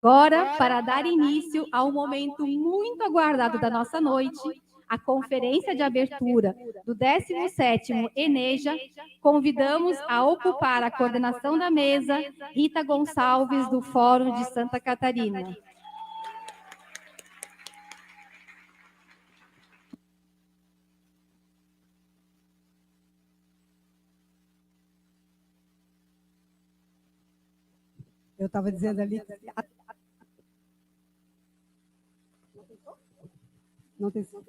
Agora, para dar início a um momento muito aguardado da nossa noite, a conferência de abertura do 17º ENEJA, convidamos a ocupar a coordenação da mesa Rita Gonçalves, do Fórum de Santa Catarina. Eu estava dizendo ali... Não tem som?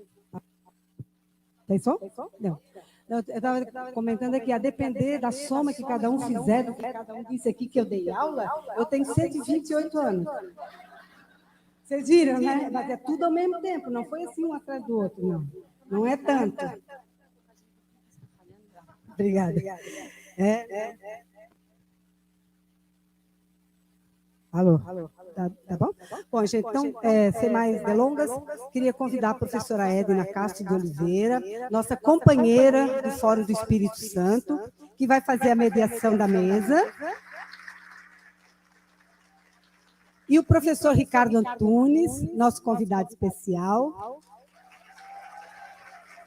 Tem som? Não. Eu estava comentando aqui, a depender da soma que cada um fizer, do que cada um disse aqui que eu dei aula, eu tenho 128 anos. Vocês viram, né? Mas é tudo ao mesmo tempo, não foi assim um atrás do outro, não. Não é tanto. Obrigada. Alô? Tá bom? Bom, gente, então, sem mais delongas, queria convidar a professora Edna Castro de Oliveira, nossa companheira do Fórum do Espírito Santo, que vai fazer a mediação da mesa. E o professor Ricardo Antunes, nosso convidado especial,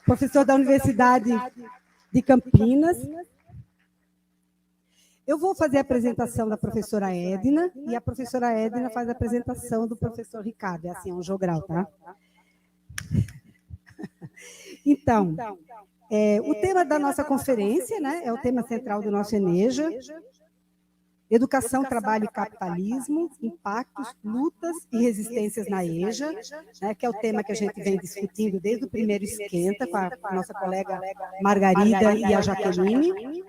professor da Universidade de Campinas. Eu vou fazer a apresentação da professora Edna, e a professora Edna faz a apresentação do professor Ricardo. É assim, é um jogral, tá? Então, o tema da nossa conferência, né, é o tema central do nosso ENEJA, Educação, Trabalho e Capitalismo, Impactos, Lutas e Resistências na EJA, né, que é o tema que a gente vem discutindo desde o primeiro esquenta, com a nossa colega Margarida e a Jaqueline.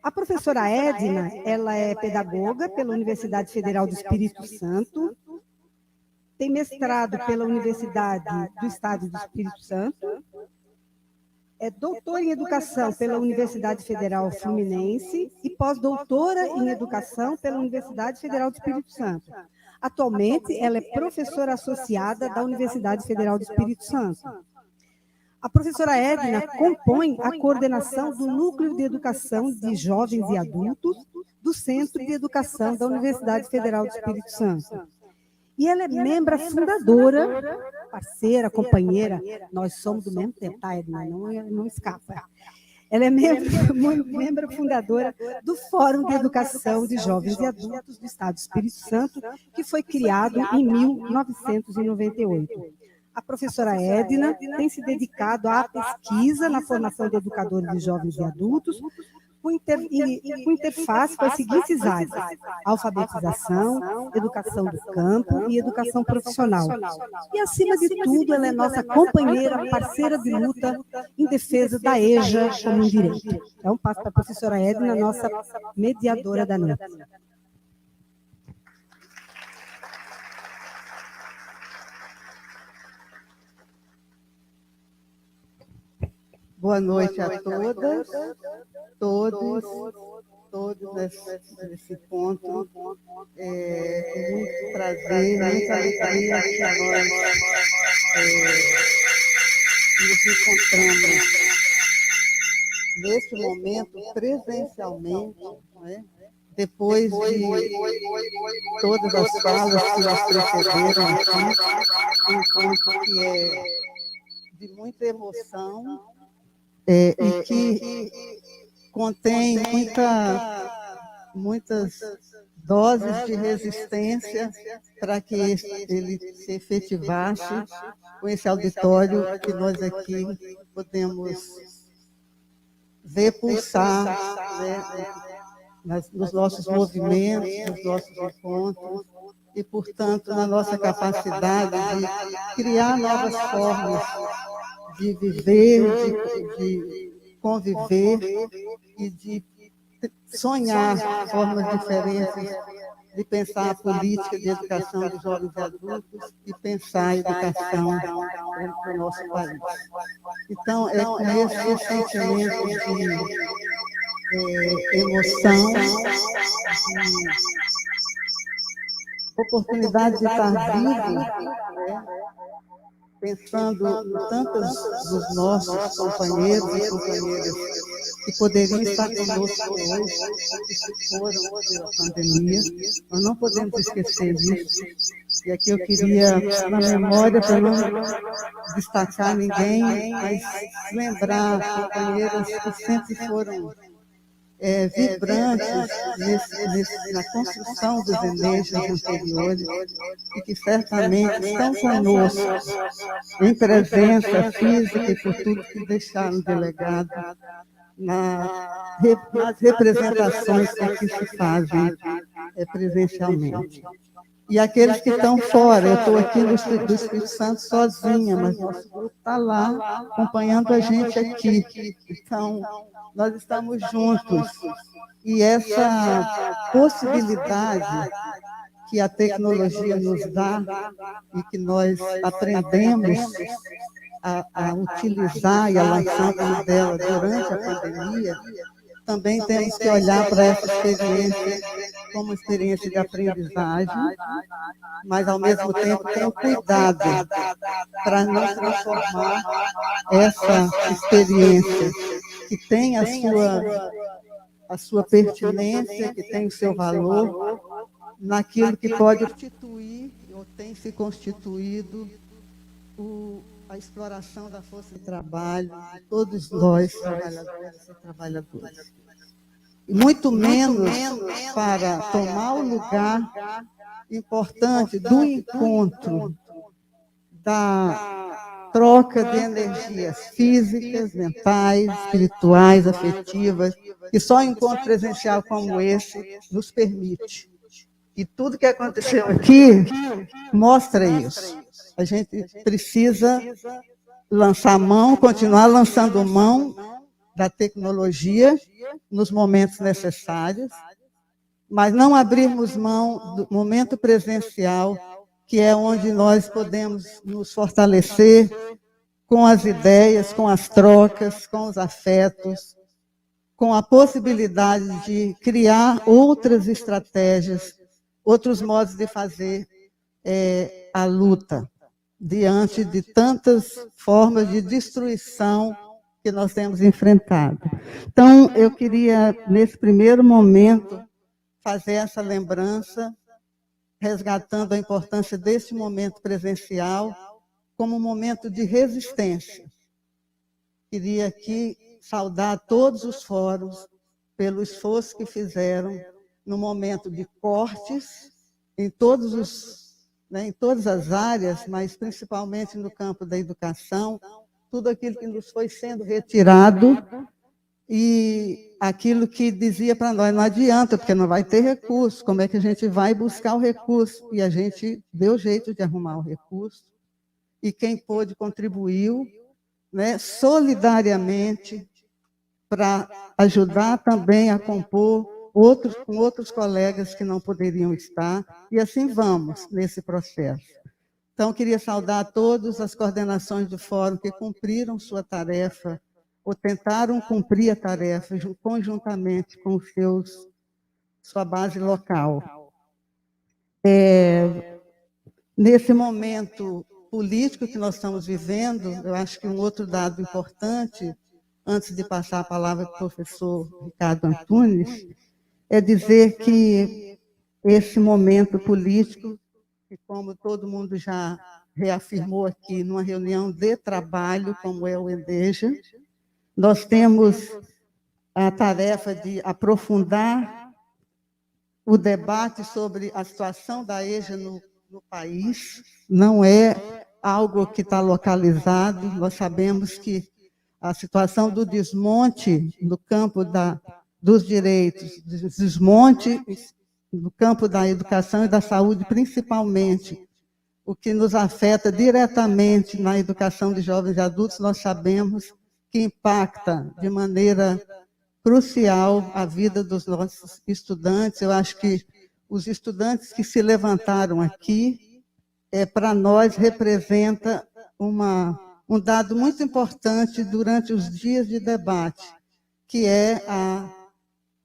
A professora Edna, ela é pedagoga pela Universidade Federal do Espírito Santo, tem mestrado pela Universidade do Estado do Espírito Santo, é doutora em Educação pela Universidade Federal Fluminense e pós-doutora em Educação pela Universidade Federal do Espírito Santo. Atualmente, ela é professora associada da Universidade Federal do Espírito Santo. A professora Edna compõe a coordenação do Núcleo de Educação de Jovens e Adultos do Centro de Educação da Universidade Federal do Espírito Santo. E ela é membro fundadora, parceira, companheira, nós somos do mesmo tempo, tá, Edna? Não escapa. Ela é membro fundadora do Fórum de Educação de Jovens e Adultos do Estado do Espírito Santo, que foi criado em 1998. A professora Edna tem se dedicado à pesquisa na formação de educadores de jovens e adultos, com interface com as seguintes áreas: alfabetização, educação do campo e educação profissional. E, acima de tudo, ela é nossa companheira, parceira de luta em defesa da EJA como um direito. Então, passo para a professora Edna, nossa mediadora da noite. Boa noite a todas, todos nesse encontro. É muito prazer, muita alegria que nós nos encontramos neste momento presencialmente, né? Depois de todas as falas que nos precederam aqui, um encontro que é de muita emoção, e que contém muitas doses de resistência para que ele se efetivasse com esse auditório que nós aqui podemos ver pulsar, né, nos nossos movimentos, nos nossos encontros, e, portanto, na nossa capacidade de criar novas formas de viver, de conviver e de sonhar formas diferentes de pensar a política de educação de jovens e adultos e pensar a educação para o nosso país. Então, é com esse sentimento de emoção, de oportunidade de estar vivo, né? Pensando em tantos dos nossos companheiros e companheiras que poderiam estar conosco hoje, que se foram pela pandemia. Nós não podemos esquecer disso. E aqui eu queria, na memória, para não destacar ninguém, mas lembrar companheiras que sempre foram vibrantes na construção dos Enejas anteriores e que certamente estão conosco em presença física e por tudo que deixaram de legado nas representações que aqui se fazem presencialmente. E aqueles que estão fora, eu estou aqui no Espírito Santo sozinha, mas nosso grupo está lá, acompanhando a gente aqui. Então, nós estamos juntos. E essa possibilidade que a tecnologia nos dá e que nós aprendemos a utilizar e a lançar mão dela durante a pandemia, também temos que olhar para essa experiência como experiência de aprendizagem, mas, ao mesmo tempo, ter cuidado para não transformar essa experiência que tem a sua pertinência, que tem o seu valor, naquilo que pode constituir, ou tem se constituído, a exploração da força de trabalho de todos nós, trabalhadoras e trabalhadores. E muito menos para tomar o lugar importante do encontro, da troca de energias físicas, mentais, espirituais, afetivas, que só um encontro presencial como esse nos permite. E tudo que aconteceu aqui mostra isso. A gente precisa lançar mão, continuar lançando mão da tecnologia nos momentos necessários, mas não abrirmos mão do momento presencial, que é onde nós podemos nos fortalecer com as ideias, com as trocas, com os afetos, com a possibilidade de criar outras estratégias, outros modos de fazer a luta diante de tantas formas de destruição que nós temos enfrentado. Então, eu queria, nesse primeiro momento, fazer essa lembrança, resgatando a importância desse momento presencial como um momento de resistência. Queria aqui saudar todos os fóruns pelo esforço que fizeram no momento de cortes em todas as áreas, mas principalmente no campo da educação, tudo aquilo que nos foi sendo retirado e aquilo que dizia para nós, não adianta, porque não vai ter recurso, como é que a gente vai buscar o recurso? E a gente deu jeito de arrumar o recurso, e quem pôde contribuiu, solidariamente, para ajudar também a compor com outros colegas que não poderiam estar, e assim vamos nesse processo. Então, queria saudar a todas as coordenações do fórum que cumpriram sua tarefa, ou tentaram cumprir a tarefa conjuntamente com sua base local. Nesse momento político que nós estamos vivendo, eu acho que um outro dado importante, antes de passar a palavra para o professor Ricardo Antunes, é dizer que esse momento político, que como todo mundo já reafirmou aqui, numa reunião de trabalho, como é o ENEJA, nós temos a tarefa de aprofundar o debate sobre a situação da EJA no país. Não é algo que está localizado, nós sabemos que a situação do desmonte no campo dos direitos, desmonte no campo da educação e da saúde, principalmente, o que nos afeta diretamente na educação de jovens e adultos, nós sabemos que impacta de maneira crucial a vida dos nossos estudantes. Eu acho que os estudantes que se levantaram aqui, para nós, representa um dado muito importante durante os dias de debate, que é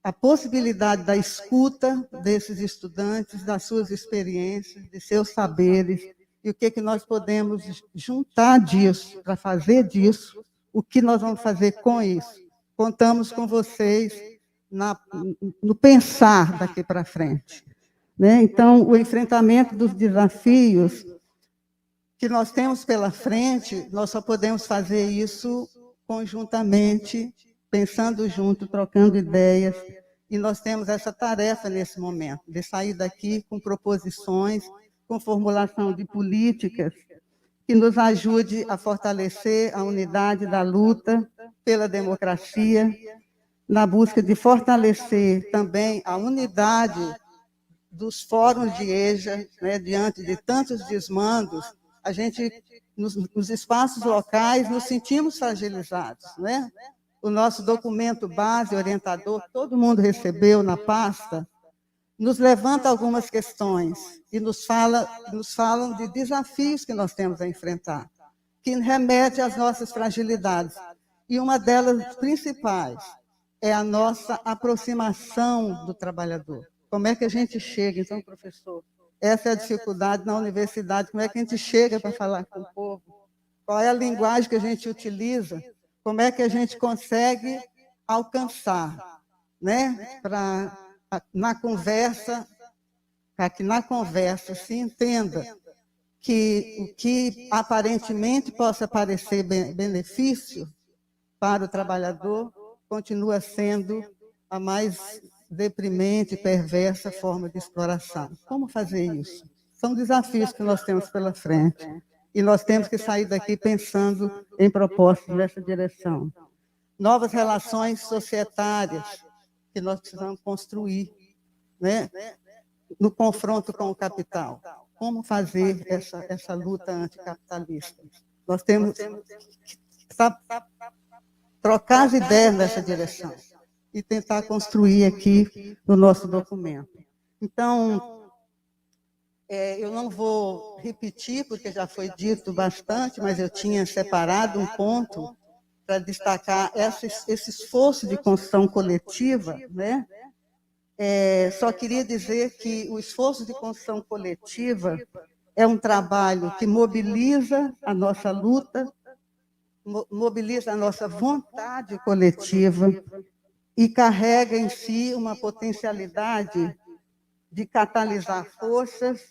a possibilidade da escuta desses estudantes, das suas experiências, de seus saberes, e o que nós podemos juntar disso, para fazer disso, o que nós vamos fazer com isso, contamos com vocês no pensar daqui para frente, né? Então, o enfrentamento dos desafios que nós temos pela frente, nós só podemos fazer isso conjuntamente, pensando junto, trocando ideias, e nós temos essa tarefa nesse momento, de sair daqui com proposições, com formulação de políticas que nos ajude a fortalecer a unidade da luta pela democracia, na busca de fortalecer também a unidade dos fóruns de EJA, né, diante de tantos desmandos. A gente, nos espaços locais, nos sentimos fragilizados, né? O nosso documento base, orientador, todo mundo recebeu na pasta, nos levanta algumas questões e nos falam de desafios que nós temos a enfrentar, que remete às nossas fragilidades. E uma delas principais é a nossa aproximação do trabalhador. Como é que a gente chega? Então, professor, essa é a dificuldade na universidade. Como é que a gente chega para falar com o povo? Qual é a linguagem que a gente utiliza? Como é que a gente consegue alcançar, né? Para que na conversa se entenda que o que aparentemente possa parecer benefício para o trabalhador continua sendo a mais deprimente e perversa forma de exploração. Como fazer isso? São desafios que nós temos pela frente. E nós temos que sair daqui pensando em propostas nessa direção. Novas relações societárias que nós precisamos construir, né? No confronto com o capital. Como fazer essa luta anticapitalista? Nós temos que trocar as ideias nessa direção e tentar construir aqui no nosso documento. Então, eu não vou repetir, porque já foi dito bastante, mas eu tinha separado um ponto para destacar esse esforço de construção coletiva, né? Só queria dizer que o esforço de construção coletiva é um trabalho que mobiliza a nossa luta, mobiliza a nossa vontade coletiva e carrega em si uma potencialidade de catalisar forças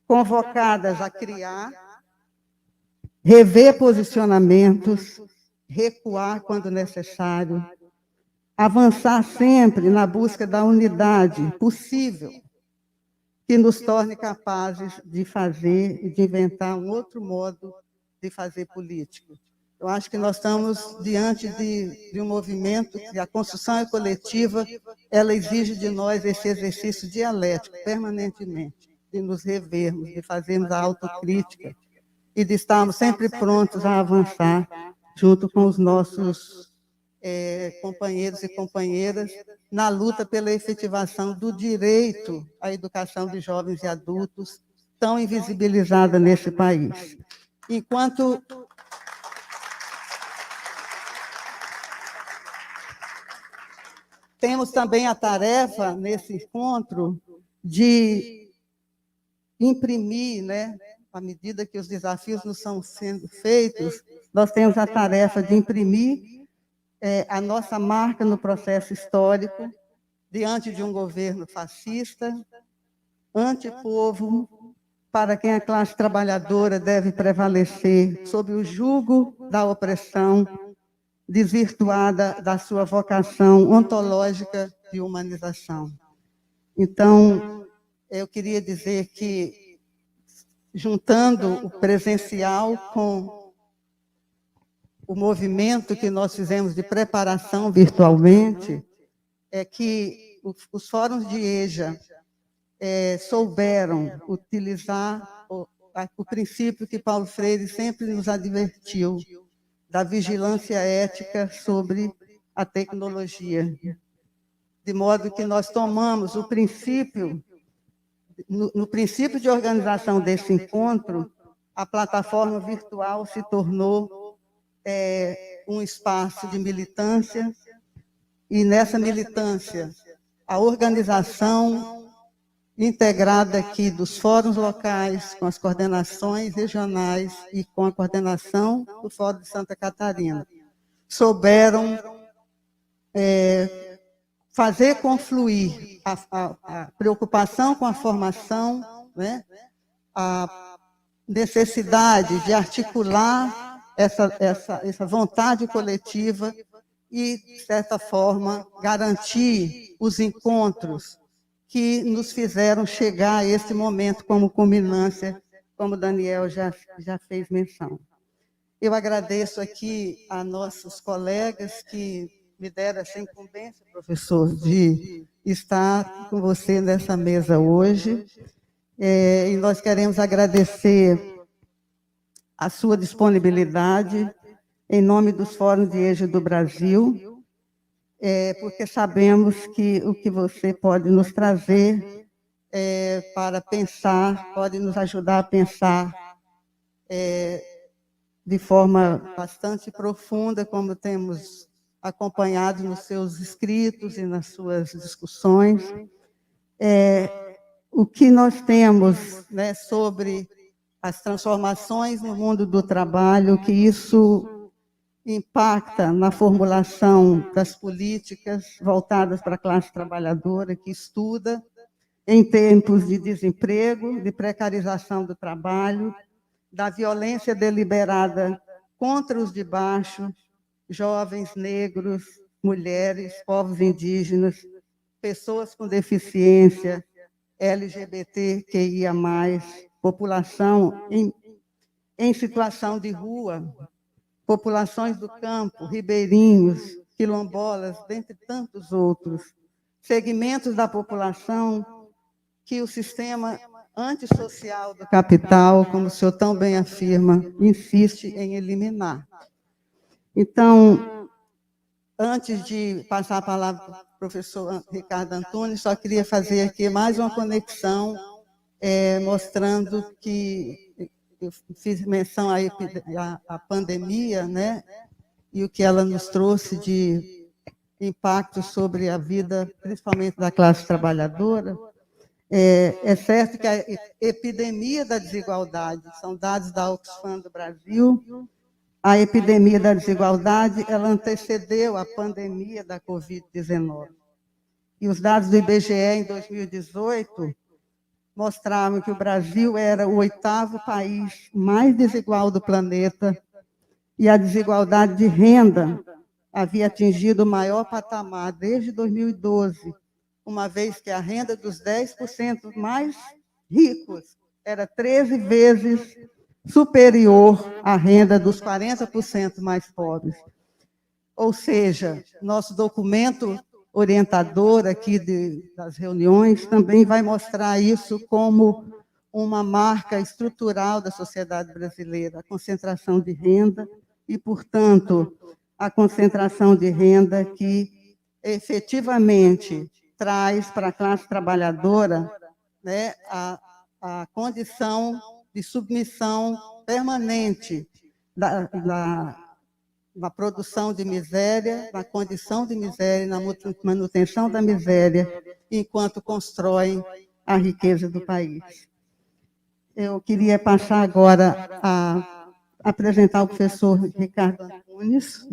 convocadas a criar, rever posicionamentos, recuar quando necessário, avançar sempre na busca da unidade possível que nos torne capazes de fazer e de inventar um outro modo de fazer política. Eu acho que nós estamos diante de um movimento que a construção é coletiva, ela exige de nós esse exercício dialético, permanentemente, de nos revermos, de fazermos a autocrítica e de estarmos sempre prontos a avançar junto com os nossos companheiros e companheiras na luta pela efetivação do direito à educação de jovens e adultos, tão invisibilizada nesse país. Enquanto temos também a tarefa, nesse encontro, de imprimir, né, à medida que os desafios nos são sendo feitos, nós temos a tarefa de imprimir a nossa marca no processo histórico, diante de um governo fascista, antipovo, para quem a classe trabalhadora deve prevalecer sob o jugo da opressão, desvirtuada da sua vocação ontológica de humanização. Então, eu queria dizer que, juntando o presencial com o movimento que nós fizemos de preparação virtualmente, é que os fóruns de EJA souberam utilizar o princípio que Paulo Freire sempre nos advertiu, da vigilância ética sobre a tecnologia. De modo que nós tomamos o princípio, no princípio de organização desse encontro, a plataforma virtual se tornou um espaço de militância, e nessa militância, a organização integrada aqui dos fóruns locais, com as coordenações regionais e com a coordenação do Fórum de Santa Catarina, souberam fazer confluir a preocupação com a formação, né, a necessidade de articular essa vontade coletiva e, de certa forma, garantir os encontros que nos fizeram chegar a esse momento como culminância, como o Daniel já fez menção. Eu agradeço aqui a nossos colegas que me deram essa incumbência, professor, de estar com você nessa mesa hoje. E nós queremos agradecer a sua disponibilidade em nome dos Fóruns de Eixo do Brasil, porque sabemos que o que você pode nos trazer para pensar, pode nos ajudar a pensar de forma bastante profunda, como temos acompanhado nos seus escritos e nas suas discussões. O que nós temos, né, sobre as transformações no mundo do trabalho, que isso impacta na formulação das políticas voltadas para a classe trabalhadora, que estuda em tempos de desemprego, de precarização do trabalho, da violência deliberada contra os de baixo, jovens, negros, mulheres, povos indígenas, pessoas com deficiência, LGBTQIA+, população em situação de rua, populações do campo, ribeirinhos, quilombolas, dentre tantos outros, segmentos da população que o sistema antissocial do capital, como o senhor tão bem afirma, insiste em eliminar. Então, antes de passar a palavra para o professor Ricardo Antunes, só queria fazer aqui mais uma conexão, mostrando que eu fiz menção à pandemia, né, e o que ela nos trouxe de impacto sobre a vida, principalmente da classe trabalhadora. É certo que a epidemia da desigualdade, são dados da Oxfam do Brasil, a epidemia da desigualdade, ela antecedeu a pandemia da Covid-19. E os dados do IBGE em 2018 mostravam que o Brasil era o 8º país mais desigual do planeta e a desigualdade de renda havia atingido o maior patamar desde 2012, uma vez que a renda dos 10% mais ricos era 13 vezes superior à renda dos 40% mais pobres. Ou seja, nosso documento orientador aqui das reuniões também vai mostrar isso como uma marca estrutural da sociedade brasileira, a concentração de renda e, portanto, a concentração de renda que efetivamente traz para a classe trabalhadora, né, a condição de submissão permanente da produção de miséria, na condição de miséria, na manutenção da miséria, enquanto constroem a riqueza do país. Eu queria passar agora a apresentar o professor Ricardo Antunes.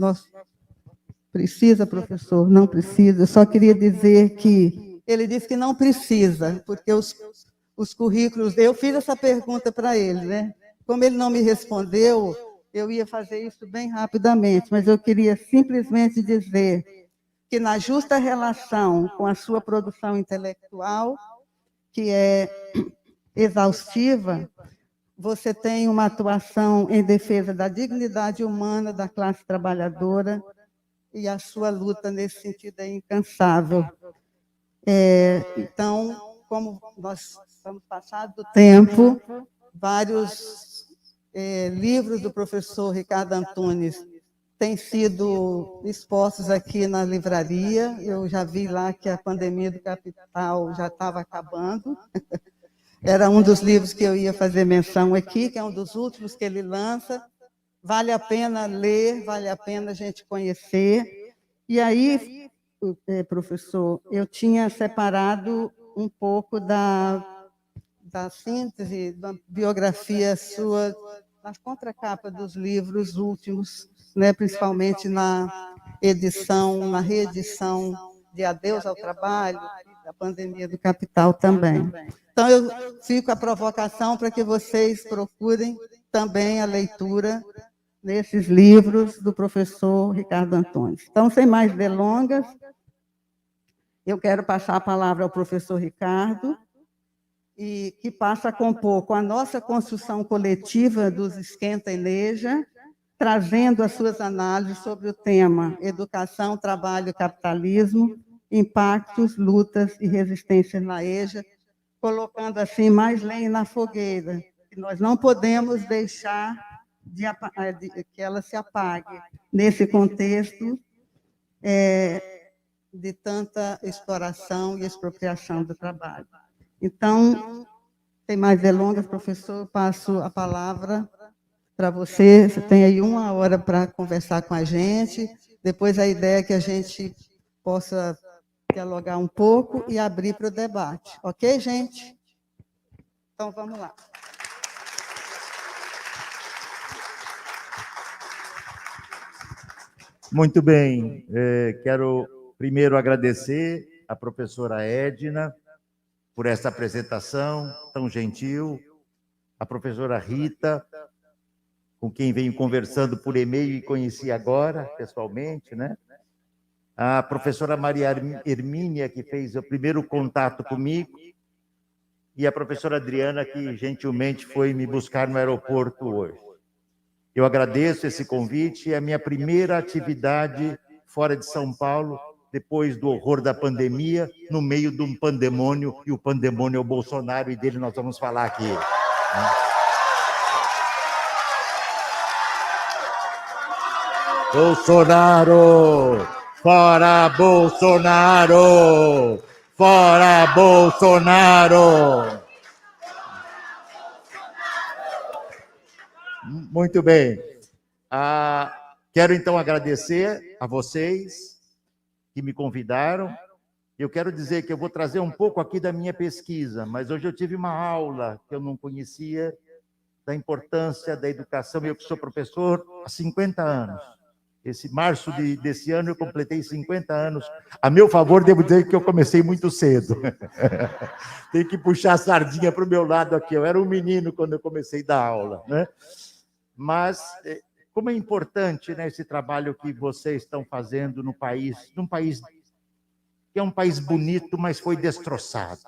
Precisa, professor? Não precisa. Eu só queria dizer que ele disse que não precisa, porque os currículos... Eu fiz essa pergunta para ele, né? Como ele não me respondeu, eu ia fazer isso bem rapidamente, mas eu queria simplesmente dizer que, na justa relação com a sua produção intelectual, que é exaustiva, você tem uma atuação em defesa da dignidade humana da classe trabalhadora e a sua luta nesse sentido é incansável. Então, como nós estamos passados do tempo, vários livros do professor Ricardo Antunes têm sido expostos aqui na livraria. Eu já vi lá que a pandemia do capital já estava acabando. Era um dos livros que eu ia fazer menção aqui, que é um dos últimos que ele lança. Vale a pena ler, vale a pena a gente conhecer. E aí, professor, eu tinha separado um pouco da síntese, da biografia sua, na contracapa dos livros últimos, né, principalmente na edição, uma reedição de Adeus ao Trabalho, da Pandemia do Capital também. Então, eu fico a provocação para que vocês procurem também a leitura nesses livros do professor Ricardo Antunes. Então, sem mais delongas, eu quero passar a palavra ao professor Ricardo, e que passa a compor com a nossa construção coletiva dos Esquenta Eneja, trazendo as suas análises sobre o tema Educação, Trabalho e Capitalismo, Impactos, Lutas e Resistências na EJA, colocando assim mais lenha na fogueira, que nós não podemos deixar que ela se apague nesse contexto de tanta exploração e expropriação do trabalho. Então, sem mais delongas, professor, passo a palavra para você. Você tem aí 1 hora para conversar com a gente. Depois, a ideia é que a gente possa dialogar um pouco e abrir para o debate. Ok, gente? Então, vamos lá. Muito bem. Quero primeiro agradecer à professora Edna por essa apresentação tão gentil, a professora Rita, com quem venho conversando por e-mail e conheci agora, pessoalmente, né? A professora Maria Hermínia, que fez o primeiro contato comigo, e a professora Adriana, que gentilmente foi me buscar no aeroporto hoje. Eu agradeço esse convite, é a minha primeira atividade fora de São Paulo, depois do horror da pandemia, no meio de um pandemônio, e o pandemônio é o Bolsonaro, e dele nós vamos falar aqui. Bolsonaro! Fora Bolsonaro! Fora Bolsonaro! Muito bem. Quero, então, agradecer a vocês que me convidaram. Eu quero dizer que eu vou trazer um pouco aqui da minha pesquisa, mas hoje eu tive uma aula que eu não conhecia da importância da educação. Eu que sou professor há 50 anos. Esse março desse ano eu completei 50 anos. A meu favor, devo dizer que eu comecei muito cedo. Tem que puxar a sardinha para o meu lado aqui. Eu era um menino quando eu comecei a dar aula, né? Mas como é importante, né, esse trabalho que vocês estão fazendo no país, num país que é um país bonito, mas foi destroçado,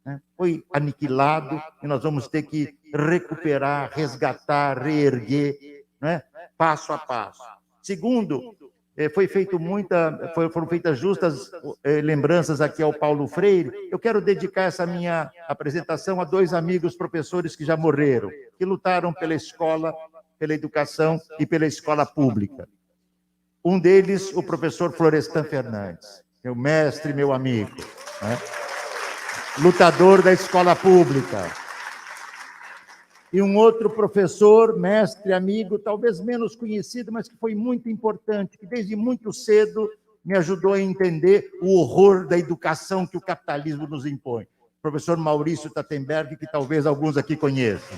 né? Foi aniquilado, e nós vamos ter que recuperar, resgatar, reerguer, né, passo a passo. Segundo, foram feitas justas lembranças aqui ao Paulo Freire. Eu quero dedicar essa minha apresentação a 2 amigos professores que já morreram, que lutaram pela escola, pela educação e pela escola pública. Um deles, o professor Florestan Fernandes, meu mestre, meu amigo, né? Lutador da escola pública. E um outro professor, mestre, amigo, talvez menos conhecido, mas que foi muito importante, que desde muito cedo me ajudou a entender o horror da educação que o capitalismo nos impõe. O professor Maurício Tattenberg, que talvez alguns aqui conheçam.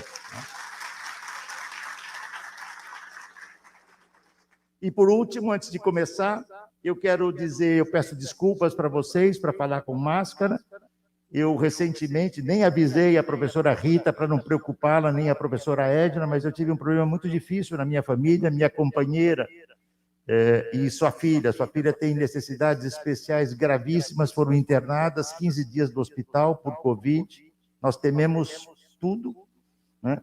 E, por último, antes de começar, eu peço desculpas para vocês, para falar com máscara. Eu, recentemente, nem avisei a professora Rita para não preocupá-la, nem a professora Edna, mas eu tive um problema muito difícil na minha família, minha companheira e sua filha. Sua filha tem necessidades especiais gravíssimas, foram internadas 15 dias no hospital por Covid. Nós tememos tudo, né?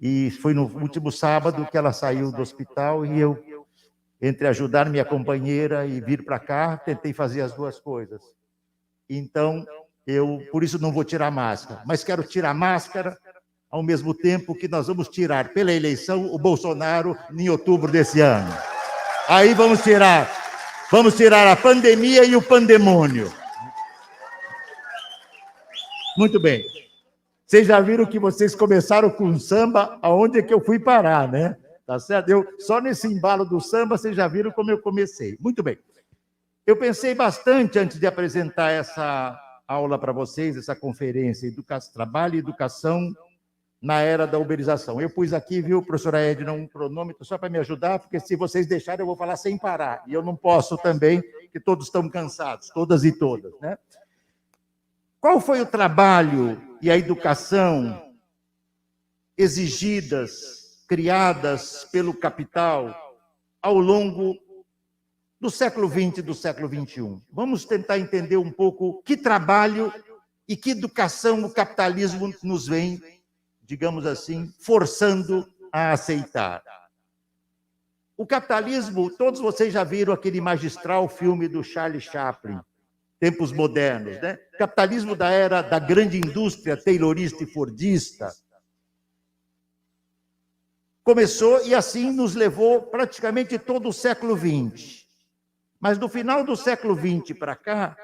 E foi no último sábado que ela saiu do hospital e eu, entre ajudar minha companheira e vir para cá, tentei fazer as 2 coisas. Então, por isso não vou tirar a máscara, mas quero tirar a máscara ao mesmo tempo que nós vamos tirar pela eleição o Bolsonaro em outubro desse ano. Aí vamos tirar a pandemia e o pandemônio. Muito bem. Vocês já viram que vocês começaram com samba, aonde é que eu fui parar, né? Tá certo? Só nesse embalo do samba, vocês já viram como eu comecei. Muito bem. Eu pensei bastante antes de apresentar essa aula para vocês, essa conferência, Trabalho e Educação, na era da uberização. Eu pus aqui, viu, professora Edna, um cronômetro só para me ajudar, porque se vocês deixarem eu vou falar sem parar, e eu não posso também, que todos estão cansados, todas e todas, né? Qual foi o trabalho e a educação exigidas, criadas pelo capital ao longo do século XX e do século XXI? Vamos tentar entender um pouco que trabalho e que educação o capitalismo nos vem, digamos assim, forçando a aceitar. O capitalismo, todos vocês já viram aquele magistral filme do Charlie Chaplin, Tempos Modernos, né? Capitalismo da era da grande indústria taylorista e fordista. Começou e assim nos levou praticamente todo o século XX. Mas do final do século XX para cá,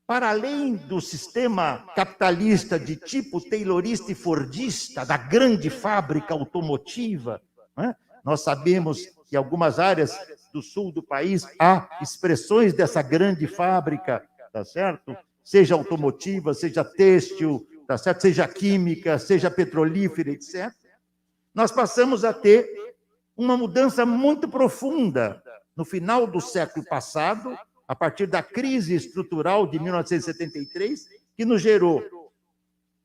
para além do sistema capitalista de tipo taylorista e fordista, da grande fábrica automotiva, né? Nós sabemos que em algumas áreas do sul do país há expressões dessa grande fábrica, tá certo? Seja automotiva, seja têxtil, tá certo? Seja química, seja petrolífera, etc. Nós passamos a ter uma mudança muito profunda no final do século passado, a partir da crise estrutural de 1973, que nos gerou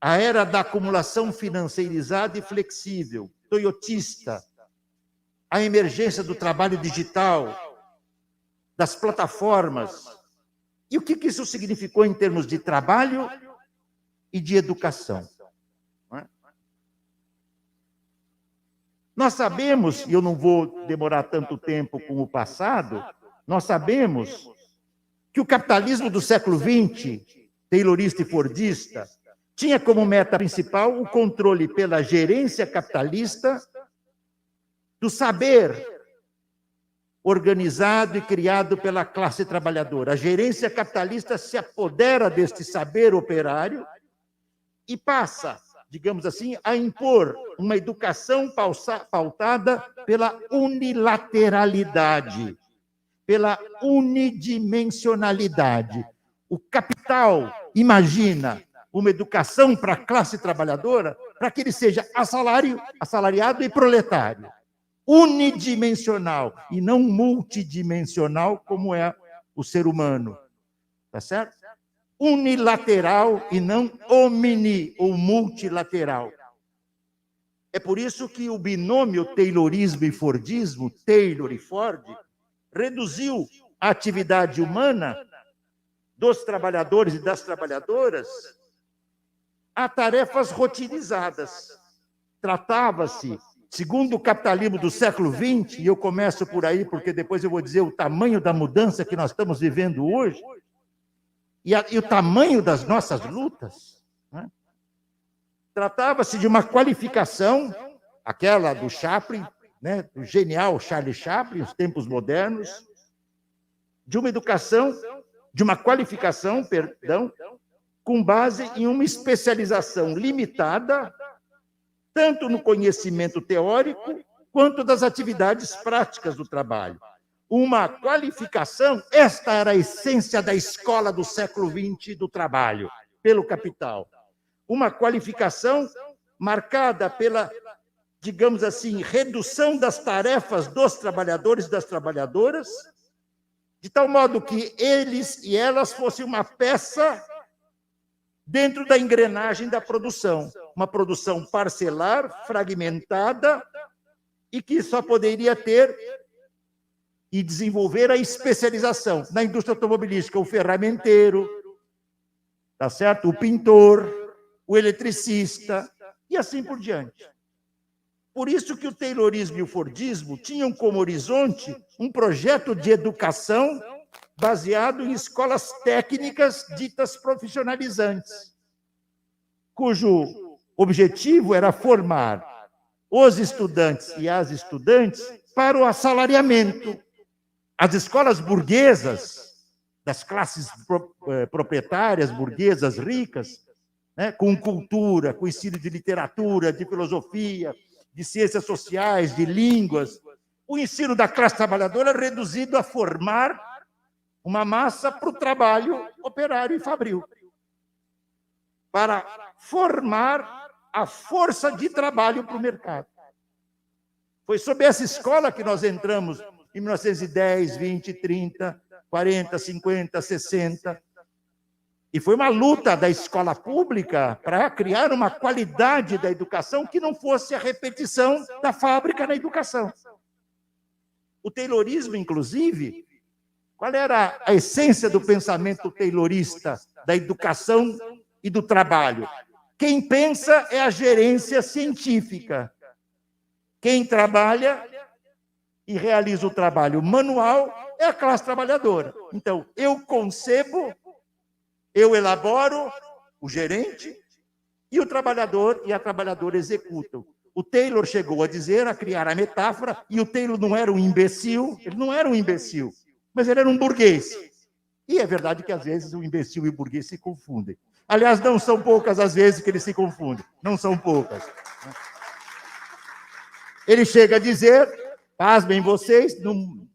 a era da acumulação financeirizada e flexível, toyotista, a emergência do trabalho digital, das plataformas. E o que isso significou em termos de trabalho e de educação? Nós sabemos, e eu não vou demorar tanto tempo com o passado, nós sabemos que o capitalismo do século XX, taylorista e fordista, tinha como meta principal o controle pela gerência capitalista do saber organizado e criado pela classe trabalhadora. A gerência capitalista se apodera deste saber operário e passa, digamos assim, a impor uma educação pautada pela unilateralidade, pela unidimensionalidade. O capital imagina uma educação para a classe trabalhadora para que ele seja assalariado e proletário. Unidimensional e não multidimensional, como é o ser humano. Tá certo? Unilateral e não omni ou multilateral. É por isso que o binômio taylorismo e fordismo, Taylor e Ford, reduziu a atividade humana dos trabalhadores e das trabalhadoras a tarefas rotinizadas. Tratava-se, segundo o capitalismo do século XX, e eu começo por aí, porque depois eu vou dizer o tamanho da mudança que nós estamos vivendo hoje, e o tamanho das nossas lutas, né? Tratava-se de uma qualificação, aquela do Chaplin, né, do genial Charlie Chaplin, os tempos modernos, de uma educação, de uma qualificação, com base em uma especialização limitada, tanto no conhecimento teórico, quanto das atividades práticas do trabalho. Uma qualificação, esta era a essência da escola do século XX do trabalho, pelo capital. Uma qualificação marcada pela, digamos assim, redução das tarefas dos trabalhadores e das trabalhadoras, de tal modo que eles e elas fossem uma peça dentro da engrenagem da produção, uma produção parcelar, fragmentada, e que só poderia ter e desenvolver a especialização. Na indústria automobilística, o ferramenteiro, tá certo? O pintor, o eletricista, e assim por diante. Por isso que o taylorismo e o fordismo tinham como horizonte um projeto de educação baseado em escolas técnicas ditas profissionalizantes, cujo objetivo era formar os estudantes e as estudantes para o assalariamento. As escolas burguesas, das classes proprietárias, burguesas, ricas, né, com cultura, com ensino de literatura, de filosofia, de ciências sociais, de línguas, o ensino da classe trabalhadora reduzido a formar uma massa para o trabalho operário e fabril. Para formar a força de trabalho para o mercado. Foi sob essa escola que nós entramos em 1910, 20, 30, 40, 50, 60. E foi uma luta da escola pública para criar uma qualidade da educação que não fosse a repetição da fábrica na educação. O taylorismo, inclusive, qual era a essência do pensamento taylorista, da educação e do trabalho? Quem pensa é a gerência científica. Quem trabalha e realiza o trabalho manual é a classe trabalhadora. Então, eu concebo, eu elaboro, o gerente, e o trabalhador e a trabalhadora executam. O Taylor chegou a dizer, a criar a metáfora, e o Taylor não era um imbecil, ele não era um imbecil, mas ele era um burguês. E é verdade que, às vezes, o imbecil e o burguês se confundem. Aliás, não são poucas as vezes que eles se confundem, não são poucas. Ele chega a dizer, pasmem vocês,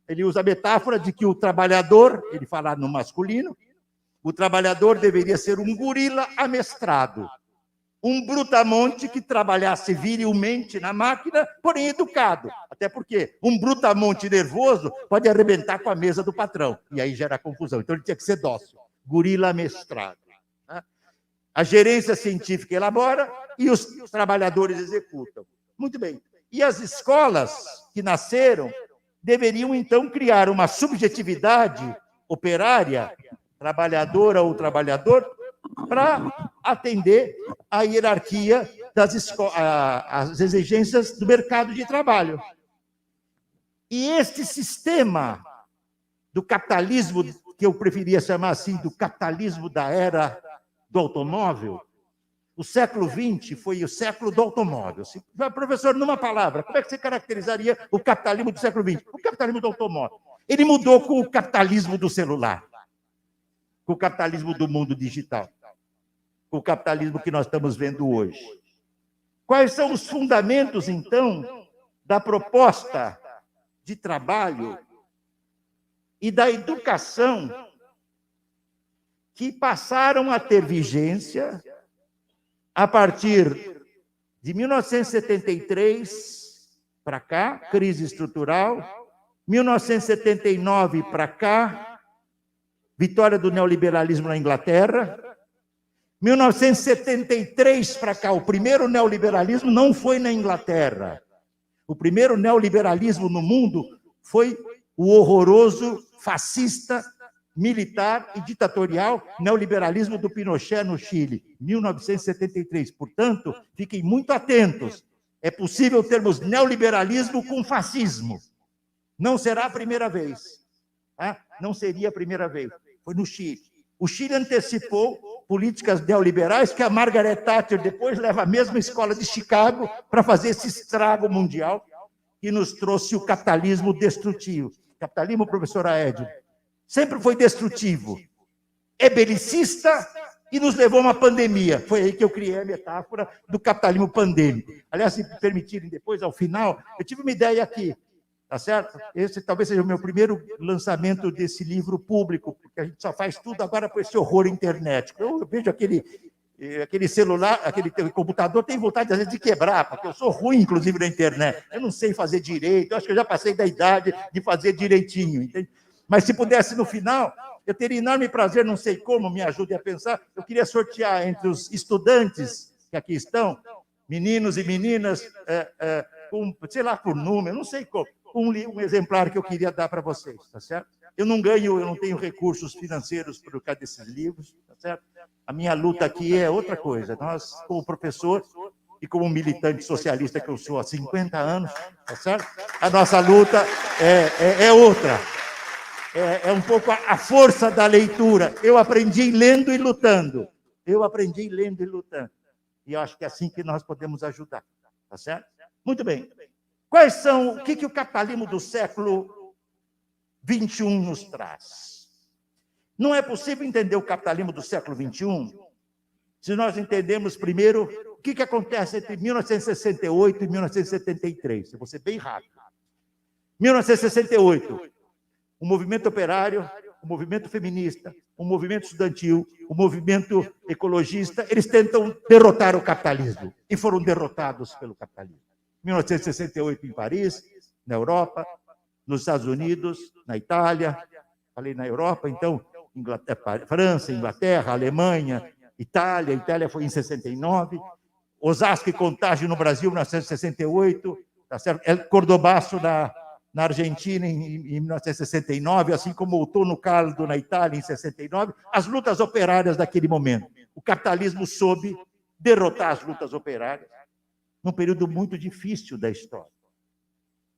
ele usa a metáfora de que o trabalhador, ele fala no masculino, o trabalhador deveria ser um gorila amestrado, um brutamonte que trabalhasse virilmente na máquina, porém educado. Até porque um brutamonte nervoso pode arrebentar com a mesa do patrão, e aí gera confusão. Então ele tinha que ser dócil, gorila amestrado. A gerência científica elabora e os trabalhadores executam. Muito bem. E as escolas que nasceram deveriam, então, criar uma subjetividade operária, trabalhadora ou trabalhador, para atender à hierarquia às exigências do mercado de trabalho. E este sistema do capitalismo, que eu preferia chamar assim, do capitalismo da era do automóvel, o século XX foi o século do automóvel. Professor, numa palavra, como é que você caracterizaria o capitalismo do século XX? O capitalismo do automóvel. Ele mudou com o capitalismo do celular, com o capitalismo do mundo digital, com o capitalismo que nós estamos vendo hoje. Quais são os fundamentos, então, da proposta de trabalho e da educação que passaram a ter vigência a partir de 1973 para cá, crise estrutural, 1979 para cá, vitória do neoliberalismo na Inglaterra, 1973 para cá, o primeiro neoliberalismo não foi na Inglaterra. O primeiro neoliberalismo no mundo foi o horroroso, fascista, militar e ditatorial neoliberalismo do Pinochet no Chile, 1973. Portanto, fiquem muito atentos. É possível termos neoliberalismo com fascismo. Não será a primeira vez. Tá? Não seria a primeira vez. Foi no Chile. O Chile antecipou políticas neoliberais que a Margaret Thatcher depois leva à mesma escola de Chicago para fazer esse estrago mundial que nos trouxe o capitalismo destrutivo. O capitalismo, professora Edna, sempre foi destrutivo, é belicista e nos levou a uma pandemia. Foi aí que eu criei a metáfora do capitalismo pandêmico. Aliás, se me permitirem, depois, ao final, eu tive uma ideia aqui, tá certo? Esse talvez seja o meu primeiro lançamento desse livro público, porque a gente só faz tudo agora com esse horror internet. Eu vejo aquele celular, aquele computador, tenho vontade, às vezes, de quebrar, porque eu sou ruim, inclusive, na internet. Eu não sei fazer direito, eu acho que eu já passei da idade de fazer direitinho, entende? Mas se pudesse, no final, eu teria enorme prazer, não sei como, me ajude a pensar, eu queria sortear entre os estudantes que aqui estão, meninos e meninas, sei lá, por número, não sei como, um exemplar que eu queria dar para vocês, tá certo? Eu não tenho recursos financeiros por causa desses livros, tá certo? A minha luta aqui é outra coisa. Nós, como professor e como militante socialista que eu sou há 50 anos, tá certo? A nossa luta é outra. É um pouco a força da leitura. Eu aprendi lendo e lutando. E eu acho que é assim que nós podemos ajudar. Tá certo? Muito bem. O que o capitalismo do século XXI nos traz? Não é possível entender o capitalismo do século XXI se nós entendemos primeiro o que acontece entre 1968 e 1973. Eu vou ser bem rápido. 1968. O movimento operário, o movimento feminista, o movimento estudantil, o movimento ecologista, eles tentam derrotar o capitalismo e foram derrotados pelo capitalismo. 1968 em Paris, na Europa, nos Estados Unidos, na Itália, falei na Europa, então, França, Inglaterra, Alemanha, Itália foi em 69, Osasco e Contagem no Brasil, 1968, tá certo? El Cordobaço na Argentina em 1969, assim como o Tono Caldo na Itália em 69, as lutas operárias daquele momento. O capitalismo soube derrotar as lutas operárias num período muito difícil da história.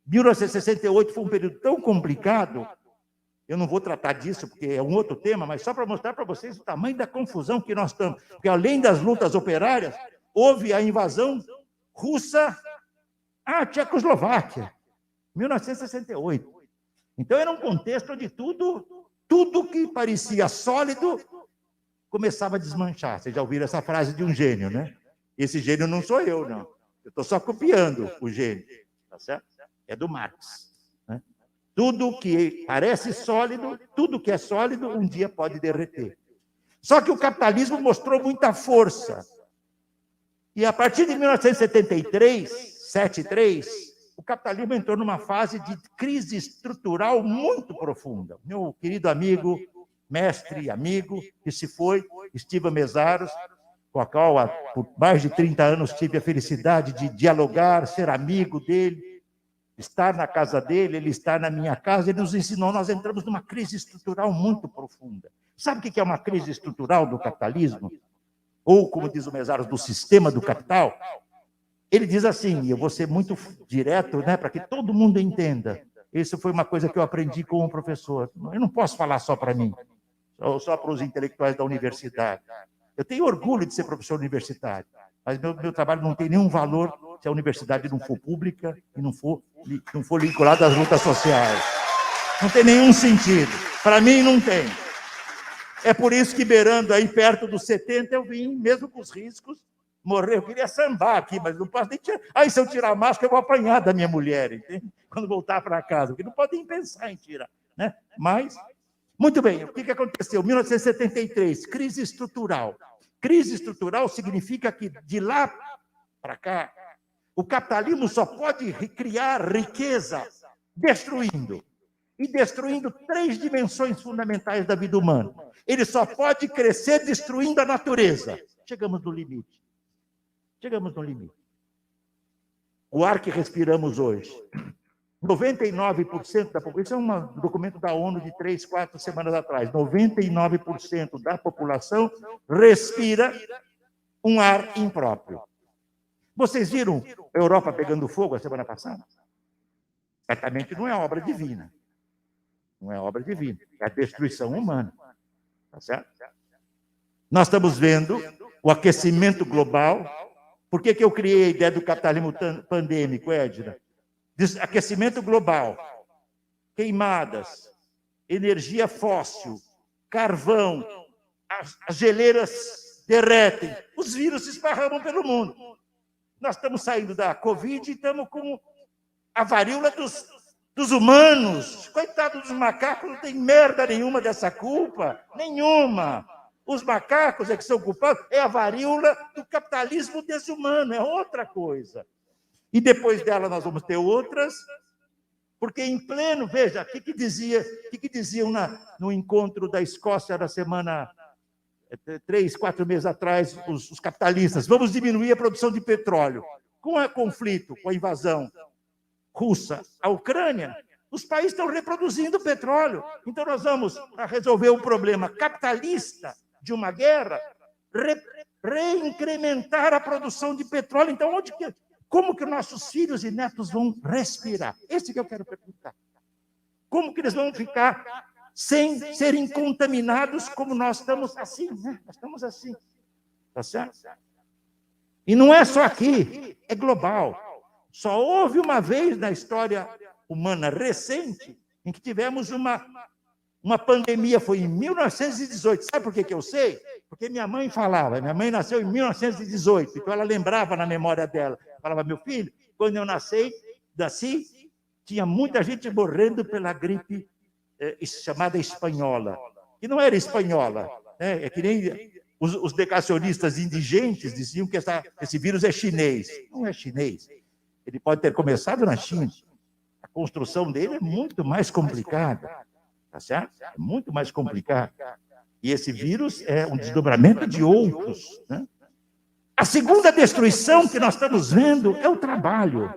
1968 foi um período tão complicado, eu não vou tratar disso porque é um outro tema, mas só para mostrar para vocês o tamanho da confusão que nós estamos. Porque além das lutas operárias, houve a invasão russa à Tchecoslováquia, 1968. Então, era um contexto onde tudo que parecia sólido começava a desmanchar. Vocês já ouviram essa frase de um gênio, né? Esse gênio não sou eu, não. Eu estou só copiando o gênio, tá certo? É do Marx. Né? Tudo que parece sólido, tudo que é sólido, um dia pode derreter. Só que o capitalismo mostrou muita força. E a partir de 1973, 73, o capitalismo entrou numa fase de crise estrutural muito profunda. Meu querido amigo, mestre e amigo, que se foi, Estiva Mesaros, com a qual, por mais de 30 anos, tive a felicidade de dialogar, ser amigo dele, estar na casa dele, ele estar na minha casa, ele nos ensinou, nós entramos numa crise estrutural muito profunda. Sabe o que é uma crise estrutural do capitalismo? Ou, como diz o Mesaros, do sistema do capital? Ele diz assim, e eu vou ser muito direto, né, para que todo mundo entenda. Isso foi uma coisa que eu aprendi com um professor. Eu não posso falar só para mim, ou só para os intelectuais da universidade. Eu tenho orgulho de ser professor universitário, mas meu trabalho não tem nenhum valor se a universidade não for pública e não for vinculada às lutas sociais. Não tem nenhum sentido. Para mim, não tem. É por isso que, beirando aí perto dos 70, eu vim, mesmo com os riscos, morrer. Eu queria sambar aqui, mas não posso nem tirar. Aí, se eu tirar a máscara, eu vou apanhar da minha mulher, entende? Quando voltar para casa, porque não podem pensar em tirar. Né? Mas, muito bem, o que aconteceu? 1973, crise estrutural. Crise estrutural significa que, de lá para cá, o capitalismo só pode criar riqueza destruindo. E destruindo 3 dimensões fundamentais da vida humana. Ele só pode crescer destruindo a natureza. Chegamos no limite. Chegamos no limite. O ar que respiramos hoje. 99% da população, isso é um documento da ONU de 3, 4 semanas atrás, 99% da população respira um ar impróprio. Vocês viram a Europa pegando fogo a semana passada? Certamente não é obra divina. Não é obra divina, é a destruição humana. Tá certo? Nós estamos vendo o aquecimento global. Por que eu criei a ideia do capitalismo pandêmico, Edna? Aquecimento global, queimadas, energia fóssil, carvão, as geleiras derretem, os vírus se esparramam pelo mundo. Nós estamos saindo da Covid e estamos com a varíola dos humanos. Coitado dos macacos, não tem merda nenhuma dessa culpa, nenhuma. Os macacos é que são culpados, é a varíola do capitalismo desumano, é outra coisa. E depois dela nós vamos ter outras, porque em pleno, veja, o que diziam no encontro da Escócia da semana 3, 4 meses atrás, os capitalistas, vamos diminuir a produção de petróleo. Com o conflito, com a invasão russa à Ucrânia, os países estão reproduzindo petróleo. Então nós vamos, para resolver o problema capitalista de uma guerra, reincrementar a produção de petróleo. Então, como que nossos filhos e netos vão respirar? Esse que eu quero perguntar. Como que eles vão ficar sem serem contaminados como nós estamos assim, né? Nós estamos assim. Tá certo? E não é só aqui, é global. Só houve uma vez na história humana recente em que tivemos uma pandemia, foi em 1918. Sabe por que eu sei? Porque minha mãe falava, minha mãe nasceu em 1918, então ela lembrava na memória dela. Falava, meu filho, quando eu nasci, tinha muita gente morrendo pela gripe chamada espanhola, que não era espanhola, né? É que nem os negacionistas indigentes diziam que esse vírus é chinês. Não é chinês. Ele pode ter começado na China. A construção dele é muito mais complicada, tá certo? É muito mais complicada. E esse vírus é um desdobramento de outros, né? A segunda destruição que nós estamos vendo é o trabalho.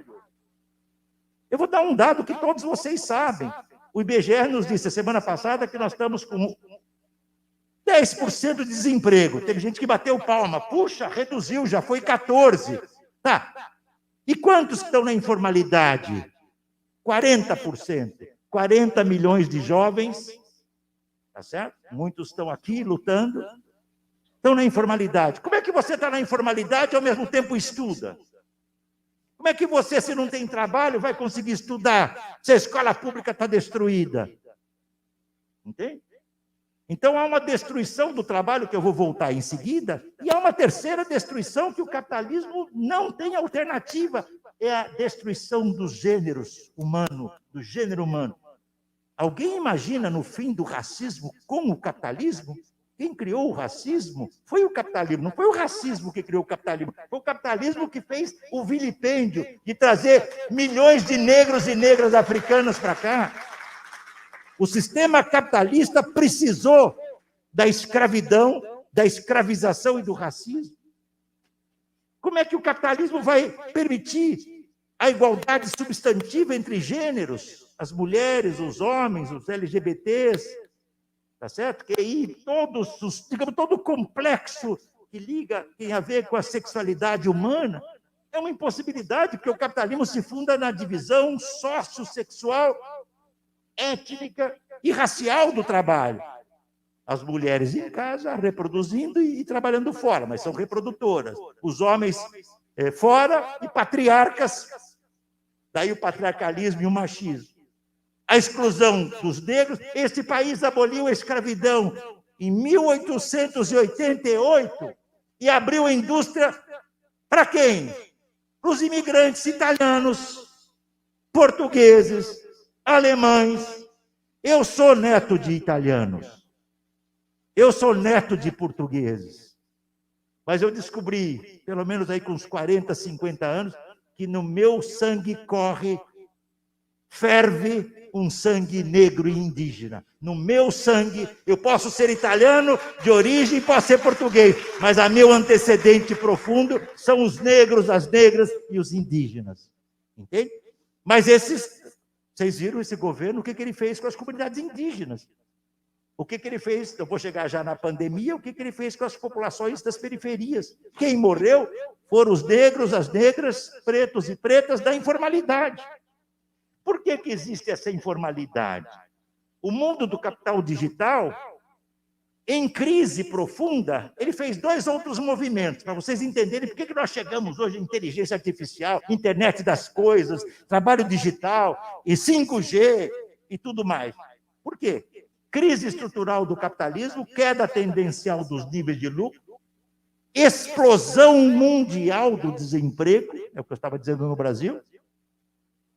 Eu vou dar um dado que todos vocês sabem. O IBGE nos disse a semana passada que nós estamos com 10% de desemprego. Teve gente que bateu palma. Puxa, reduziu, já foi 14%. Tá. E quantos estão na informalidade? 40%. 40 milhões de jovens, tá certo? Muitos estão aqui lutando, estão na informalidade. Como é que você está na informalidade e ao mesmo tempo estuda? Como é que você, se não tem trabalho, vai conseguir estudar se a escola pública está destruída? Entende? Então, há uma destruição do trabalho, que eu vou voltar em seguida, e há uma terceira destruição que o capitalismo não tem alternativa, é a destruição dos gêneros humano, do gênero humano. Alguém imagina no fim do racismo com o capitalismo? Quem criou o racismo foi o capitalismo, não foi o racismo que criou o capitalismo, foi o capitalismo que fez o vilipêndio de trazer milhões de negros e negras africanas para cá. O sistema capitalista precisou da escravidão, da escravização e do racismo. Como é que o capitalismo vai permitir a igualdade substantiva entre gêneros, as mulheres, os homens, os LGBTs, tá certo? Que aí todo o complexo que liga, tem a ver com a sexualidade humana, é uma impossibilidade, porque o capitalismo se funda na divisão sociossexual, étnica e racial do trabalho. As mulheres em casa reproduzindo e trabalhando fora, mas são reprodutoras. Os homens fora e patriarcas, daí o patriarcalismo e o machismo. A exclusão dos negros. Este país aboliu a escravidão em 1888 e abriu a indústria para quem? Para os imigrantes italianos, portugueses, alemães. Eu sou neto de italianos. Eu sou neto de portugueses. Mas eu descobri, pelo menos aí com uns 40, 50 anos, que no meu sangue ferve um sangue negro e indígena. No meu sangue, eu posso ser italiano de origem, posso ser português, mas a meu antecedente profundo são os negros, as negras e os indígenas. Entende? Mas vocês viram esse governo, o que ele fez com as comunidades indígenas? O que ele fez, eu vou chegar já na pandemia, o que ele fez com as populações das periferias? Quem morreu foram os negros, as negras, pretos e pretas da informalidade. Por que existe essa informalidade? O mundo do capital digital, em crise profunda, ele fez 2 outros movimentos, para vocês entenderem por que nós chegamos hoje à inteligência artificial, internet das coisas, trabalho digital, e 5G e tudo mais. Por quê? Crise estrutural do capitalismo, queda tendencial dos níveis de lucro, explosão mundial do desemprego, é o que eu estava dizendo no Brasil,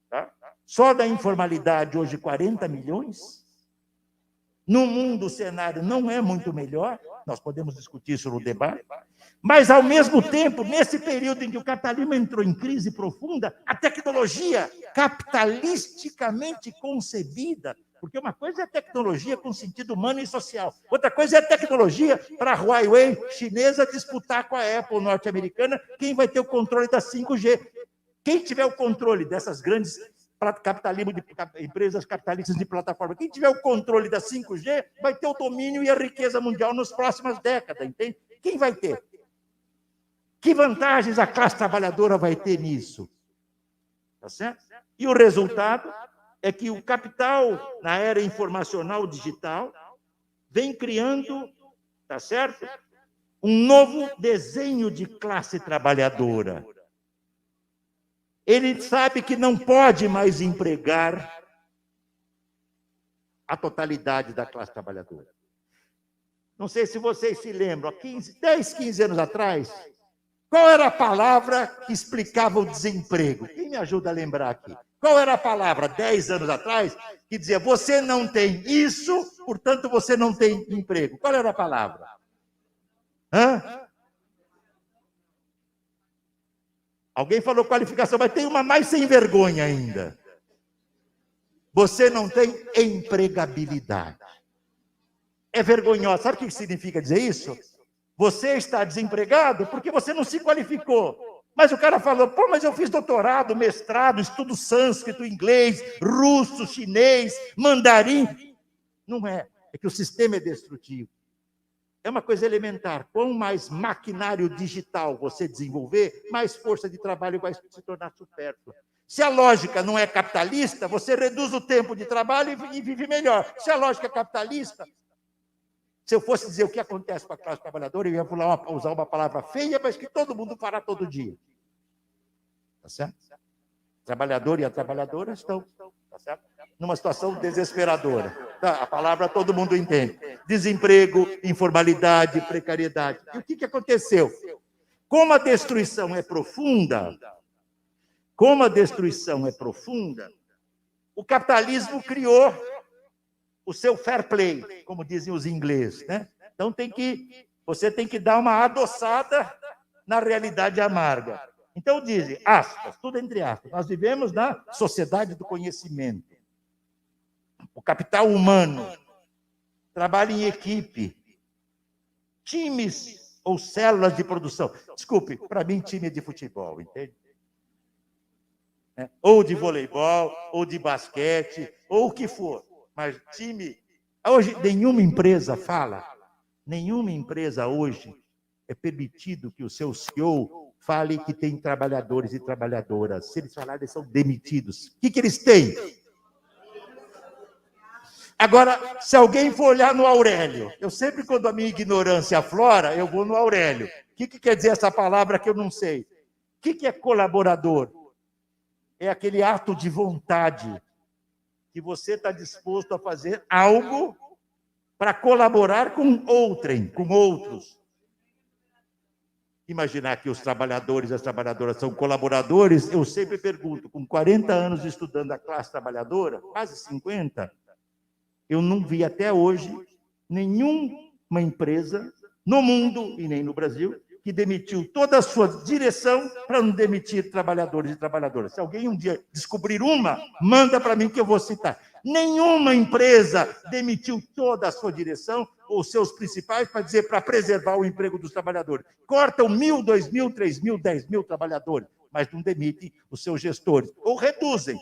tá? Só da informalidade hoje 40 milhões. No mundo o cenário não é muito melhor, nós podemos discutir isso no debate, mas ao mesmo tempo, nesse período em que o capitalismo entrou em crise profunda, a tecnologia capitalisticamente concebida, porque uma coisa é a tecnologia com sentido humano e social, outra coisa é a tecnologia para a Huawei chinesa disputar com a Apple norte-americana quem vai ter o controle da 5G. Quem tiver o controle dessas grandes capitalismo de empresas capitalistas de plataforma, quem tiver o controle da 5G vai ter o domínio e a riqueza mundial nas próximas décadas, entende? Quem vai ter? Que vantagens a classe trabalhadora vai ter nisso? Tá certo? E o resultado é que o capital, na era informacional digital, vem criando, tá certo? Um novo desenho de classe trabalhadora. Ele sabe que não pode mais empregar a totalidade da classe trabalhadora. Não sei se vocês se lembram, há 10, 15 anos atrás, Qual era a palavra que explicava o desemprego? Quem me ajuda a lembrar aqui? Qual era a palavra, 10 anos atrás, que dizia, você não tem isso, portanto, você não tem emprego? Qual era a palavra? Hã? Alguém falou qualificação, mas tem uma mais sem vergonha ainda. Você não tem empregabilidade. É vergonhoso. Sabe o que significa dizer isso? Você está desempregado porque você não se qualificou. Mas o cara falou, pô, mas eu fiz doutorado, mestrado, estudo sânscrito, inglês, russo, chinês, mandarim. Não é. É que o sistema é destrutivo. É uma coisa elementar. Quanto mais maquinário digital você desenvolver, mais força de trabalho vai se tornar supérflua. Se a lógica não é capitalista, você reduz o tempo de trabalho e vive melhor. Se a lógica é capitalista, se eu fosse dizer o que acontece com a classe trabalhadora, eu ia usar uma palavra feia, mas que todo mundo fará todo dia. Tá certo? O trabalhador e a trabalhadora estão, tá certo? Numa situação desesperadora. Tá? A palavra todo mundo entende. Desemprego, informalidade, precariedade. E o que aconteceu? Como a destruição é profunda, o capitalismo criou o seu fair play, como dizem os ingleses, né? Então você tem que dar uma adoçada na realidade amarga. Então dizem, aspas, tudo entre aspas, nós vivemos na sociedade do conhecimento. O capital humano trabalha em equipe, times ou células de produção. Desculpe, para mim time é de futebol, entende? Ou de voleibol, ou de basquete, ou o que for. Mas time... Hoje, nenhuma empresa hoje é permitido que o seu CEO fale que tem trabalhadores e trabalhadoras. Se eles falarem, eles são demitidos. O que eles têm? Agora, se alguém for olhar no Aurélio, eu sempre, quando a minha ignorância aflora, eu vou no Aurélio. O que quer dizer essa palavra que eu não sei? O que é colaborador? É aquele ato de vontade que você está disposto a fazer algo para colaborar com outrem, com outros. Imaginar que os trabalhadores e as trabalhadoras são colaboradores, eu sempre pergunto, com 40 anos estudando a classe trabalhadora, quase 50, eu não vi até hoje nenhuma empresa no mundo, e nem no Brasil, que demitiu toda a sua direção para não demitir trabalhadores e trabalhadoras. Se alguém um dia descobrir uma, manda para mim que eu vou citar. Nenhuma empresa demitiu toda a sua direção ou seus principais para preservar o emprego dos trabalhadores. Cortam 1.000, 2.000, 3.000, 10.000 trabalhadores, mas não demitem os seus gestores, ou reduzem.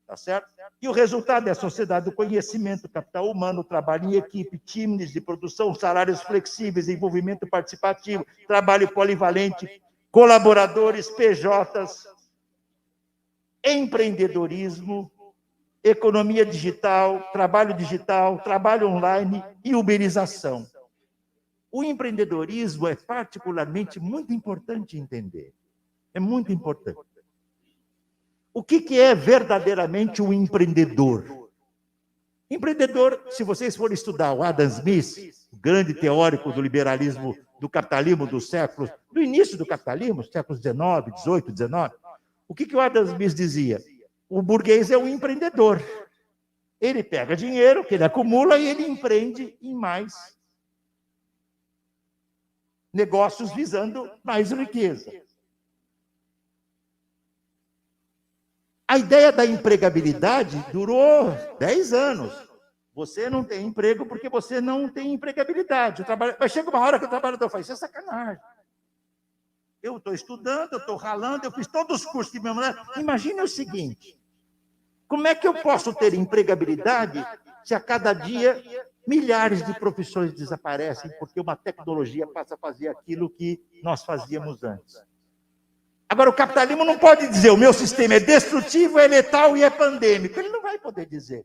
Tá certo? E o resultado é a sociedade do conhecimento, capital humano, trabalho em equipe, times de produção, salários flexíveis, envolvimento participativo, trabalho polivalente, colaboradores, PJs, empreendedorismo, economia digital, trabalho online e uberização. O empreendedorismo é particularmente muito importante entender. É muito importante. O que é verdadeiramente um empreendedor? Empreendedor, se vocês forem estudar o Adam Smith, o grande teórico do liberalismo, do capitalismo do início do capitalismo, séculos XIX, XVIII, XIX, o que o Adam Smith dizia? O burguês é um empreendedor. Ele pega dinheiro que ele acumula e ele empreende em mais negócios visando mais riqueza. A ideia da empregabilidade durou 10 anos. Você não tem emprego porque você não tem empregabilidade. Mas chega uma hora que o trabalhador faz, isso é sacanagem. Eu estou estudando, eu estou ralando, eu fiz todos os cursos de minha mulher. Imagine o seguinte, como é que eu posso ter empregabilidade se a cada dia milhares de profissões desaparecem porque uma tecnologia passa a fazer aquilo que nós fazíamos antes? Agora, o capitalismo não pode dizer o meu sistema é destrutivo, é letal e é pandêmico. Ele não vai poder dizer.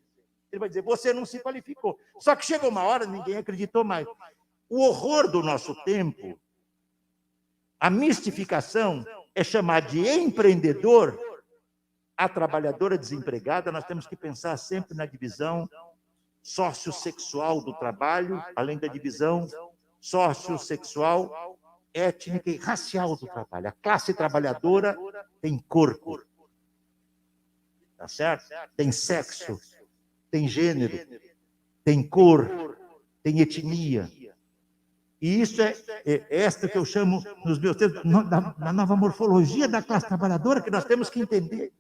Ele vai dizer, você não se qualificou. Só que chegou uma hora, ninguém acreditou mais. O horror do nosso tempo, a mistificação, é chamar de empreendedor a trabalhadora desempregada. Nós temos que pensar sempre na divisão sociossexual do trabalho, além da divisão sociossexual étnica e racial do trabalho. A classe trabalhadora tem corpo, tá certo? Tem sexo, tem gênero, tem cor, tem etnia. E isso é esta que eu chamo, nos meus textos, na nova morfologia da classe trabalhadora, que nós temos que entender.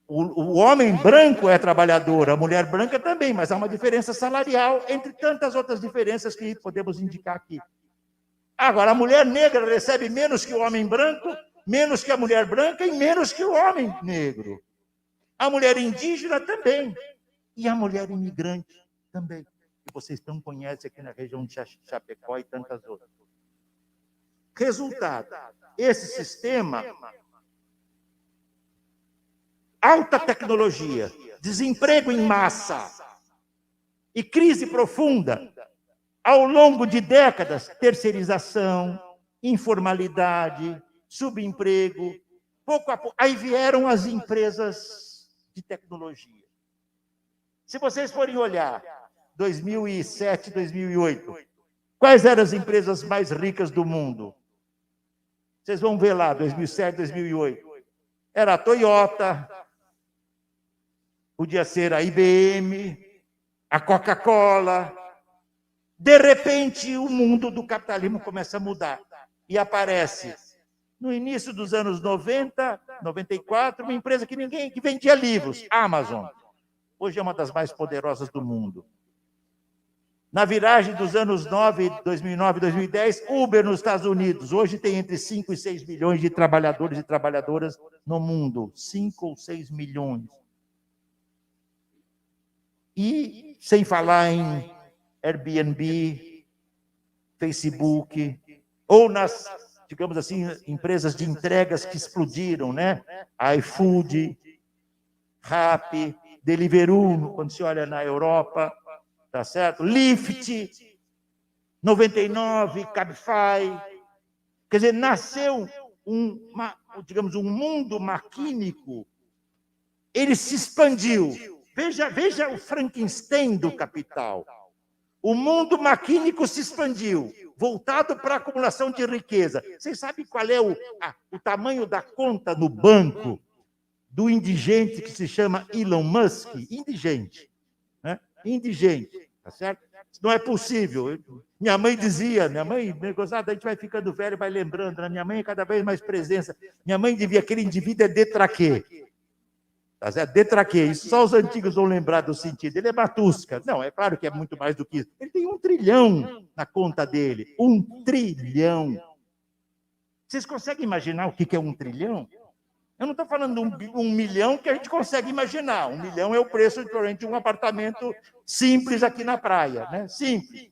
O homem branco é trabalhador, a mulher branca também, mas há uma diferença salarial, entre tantas outras diferenças que podemos indicar aqui. Agora, a mulher negra recebe menos que o homem branco, menos que a mulher branca e menos que o homem negro. A mulher indígena também. E a mulher imigrante também. Que vocês não conhecem aqui na região de Chapecó e tantas outras. Resultado, esse sistema, alta tecnologia, desemprego em massa e crise profunda, ao longo de décadas, terceirização, informalidade, subemprego, pouco a pouco. Aí vieram as empresas de tecnologia. Se vocês forem olhar 2007, 2008, quais eram as empresas mais ricas do mundo? Vocês vão ver lá, 2007, 2008. Era a Toyota, podia ser a IBM, a Coca-Cola. De repente, o mundo do capitalismo começa a mudar. E aparece, no início dos anos 90, 94, uma empresa que vendia livros, a Amazon. Hoje é uma das mais poderosas do mundo. Na viragem dos anos 2009 e 2010, Uber nos Estados Unidos. Hoje tem entre 5 e 6 milhões de trabalhadores e trabalhadoras no mundo. 5 ou 6 milhões. E sem falar em Airbnb, Facebook, ou nas, digamos assim, empresas de entregas que explodiram, né? iFood, Rappi, Deliveroo, quando se olha na Europa, tá certo? Lyft, 99, Cabify. Quer dizer, nasceu digamos, um mundo maquínico, ele se expandiu. Veja o Frankenstein do capital. O mundo maquínico se expandiu, voltado para a acumulação de riqueza. Vocês sabem qual é o tamanho da conta no banco do indigente que se chama Elon Musk? Indigente, né? Indigente, tá certo? Não é possível. Minha mãe dizia, negociada, a gente vai ficando velho, vai lembrando, né? Minha mãe é cada vez mais presença. Minha mãe dizia, aquele indivíduo é detraquê. Tá certo? Detraquê, isso só os antigos vão lembrar do sentido. Ele é matusca. Não, é claro que é muito mais do que isso. Ele tem 1 trilhão na conta dele. 1 trilhão. Vocês conseguem imaginar o que é 1 trilhão? Eu não estou falando de 1 milhão que a gente consegue imaginar. 1 milhão é o preço de um apartamento simples aqui na praia, né? Simples.